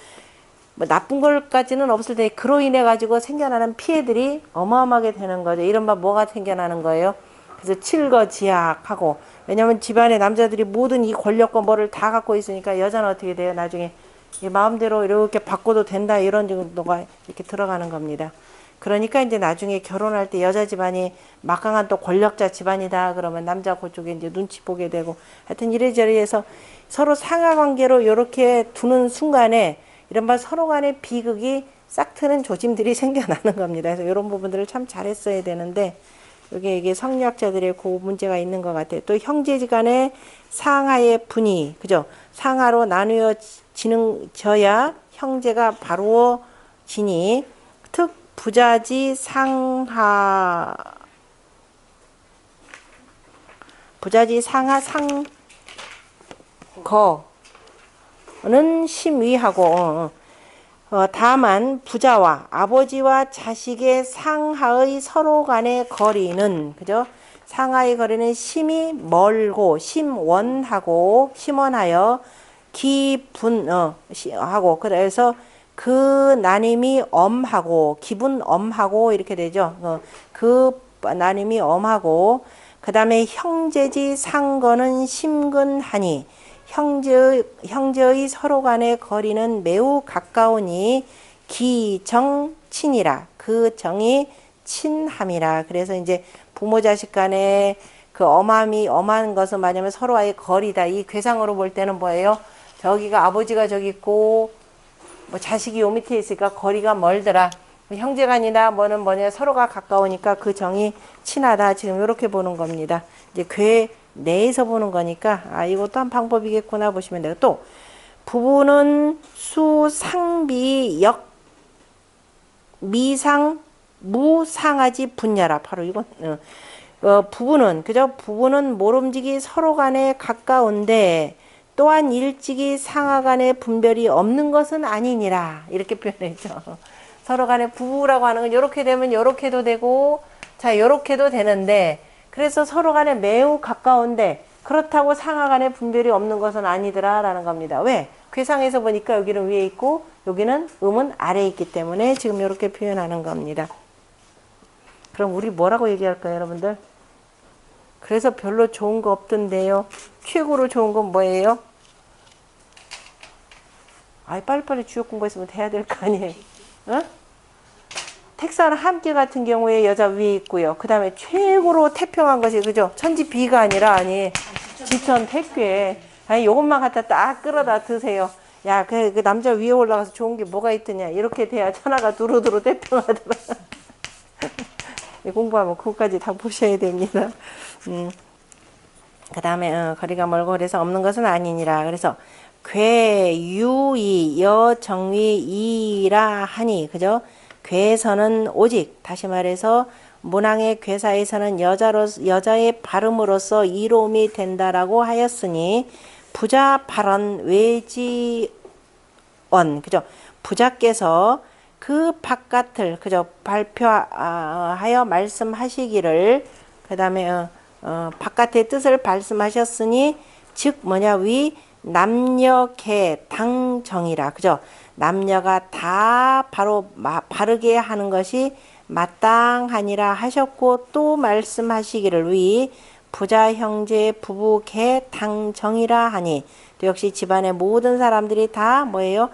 뭐 나쁜 걸까지는 없을 텐데 그로 인해 가지고 생겨나는 피해들이 어마어마하게 되는 거죠. 이른바 뭐가 생겨나는 거예요? 그래서 칠거지약하고, 왜냐면 집안에 남자들이 모든 이 권력과 뭐를 다 갖고 있으니까 여자는 어떻게 돼요? 나중에 마음대로 이렇게 바꿔도 된다 이런 정도가 이렇게 들어가는 겁니다. 그러니까 이제 나중에 결혼할 때 여자 집안이 막강한 또 권력자 집안이다 그러면 남자 그쪽에 이제 눈치 보게 되고, 하여튼 이래저래 해서 서로 상하 관계로 이렇게 두는 순간에 이른바 서로 간의 비극이 싹 트는 조짐들이 생겨나는 겁니다. 그래서 이런 부분들을 참 잘했어야 되는데 이게 성리학자들의 그 문제가 있는 것 같아요. 또 형제지간의 상하의 분이, 그죠? 상하로 나누어지야 형제가 바루어지니, 특 부자지 상하, 부자지 상하 상거는 심위하고, 다만 부자와 아버지와 자식의 상하의 서로 간의 거리는, 그죠? 상하의 거리는 심이 멀고 심원하고 심원하여 기분 하고, 그래서 그 나님이 엄하고 기분 엄하고 이렇게 되죠. 그 나님이 엄하고, 그 다음에 형제지 상거는 심근하니, 형제의 서로 간의 거리는 매우 가까우니 기정친이라. 그 정이 친함이라. 그래서 이제 부모 자식 간에 그 엄한 것은 뭐냐면 서로와의 거리다. 이 괴상으로 볼 때는 뭐예요? 저기가 아버지가 저기 있고 뭐 자식이 요 밑에 있으니까 거리가 멀더라. 형제간이나 뭐냐 서로가 가까우니까 그 정이 친하다. 지금 이렇게 보는 겁니다. 이제 괴 내에서 보는 거니까 이것도 한 방법이겠구나 보시면 돼요. 또 부부는 수상비 역 미상 무상하지 분야라. 바로 이건 부부는, 그죠? 부부는 모름지기 서로 간에 가까운데 또한 일찍이 상하 간의 분별이 없는 것은 아니니라. 이렇게 표현했죠. 서로 간에 부부라고 하는 건 이렇게 되면 이렇게도 되고, 자, 이렇게도 되는데, 그래서 서로 간에 매우 가까운데 그렇다고 상하 간의 분별이 없는 것은 아니더라 라는 겁니다. 왜? 괴상에서 보니까 여기는 위에 있고 여기는 음은 아래에 있기 때문에 지금 이렇게 표현하는 겁니다. 그럼 우리 뭐라고 얘기할까요, 여러분들? 그래서 별로 좋은 거 없던데요. 최고로 좋은 건 뭐예요? 빨리빨리 주요 공부했으면 돼야 될 거 아니에요. 어? 택사는 함께 같은 경우에 여자 위에 있고요. 그 다음에 최고로 태평한 것이, 그죠? 천지비가 아니라, 지천 택괴. 요것만 갖다 딱 끌어다 드세요. 야, 그 남자 위에 올라가서 좋은 게 뭐가 있더냐. 이렇게 돼야 천하가 두루두루 태평하더라. 공부하면 그것까지 다 보셔야 됩니다. 그 다음에, 거리가 멀고 그래서 없는 것은 아니니라. 그래서, 괴유이 여정위이라 하니, 그죠? 괴에서는 오직, 다시 말해서 문항의 괴사에서는 여자의 발음으로써 이로움이 된다라고 하였으니, 부자 발언 외지언, 그죠? 부자께서 그 바깥을, 그죠? 발표하여 말씀하시기를, 그 다음에 바깥의 뜻을 말씀하셨으니, 즉 뭐냐, 위 남녀계 당정이라, 그죠? 남녀가 다 바로 바르게 하는 것이 마땅하니라 하셨고, 또 말씀하시기를 위 부자 형제 부부 계 당정이라 하니, 또 역시 집안의 모든 사람들이 다 뭐예요?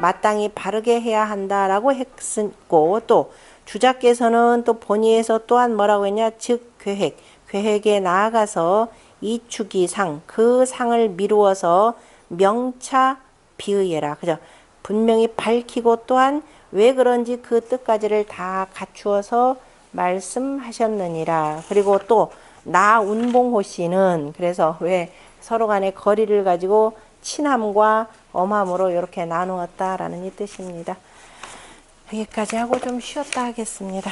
마땅히 바르게 해야 한다라고 했고, 또 주자께서는 또 본의에서 또한 뭐라고 했냐, 즉 계획에 나아가서 이축이상, 그 상을 미루어서 명차 비의해라. 그죠? 분명히 밝히고 또한 왜 그런지 그 뜻까지를 다 갖추어서 말씀하셨느니라. 그리고 또 나 운봉호 씨는 그래서 왜 서로 간의 거리를 가지고 친함과 엄함으로 이렇게 나누었다라는 이 뜻입니다. 여기까지 하고 좀 쉬었다 하겠습니다.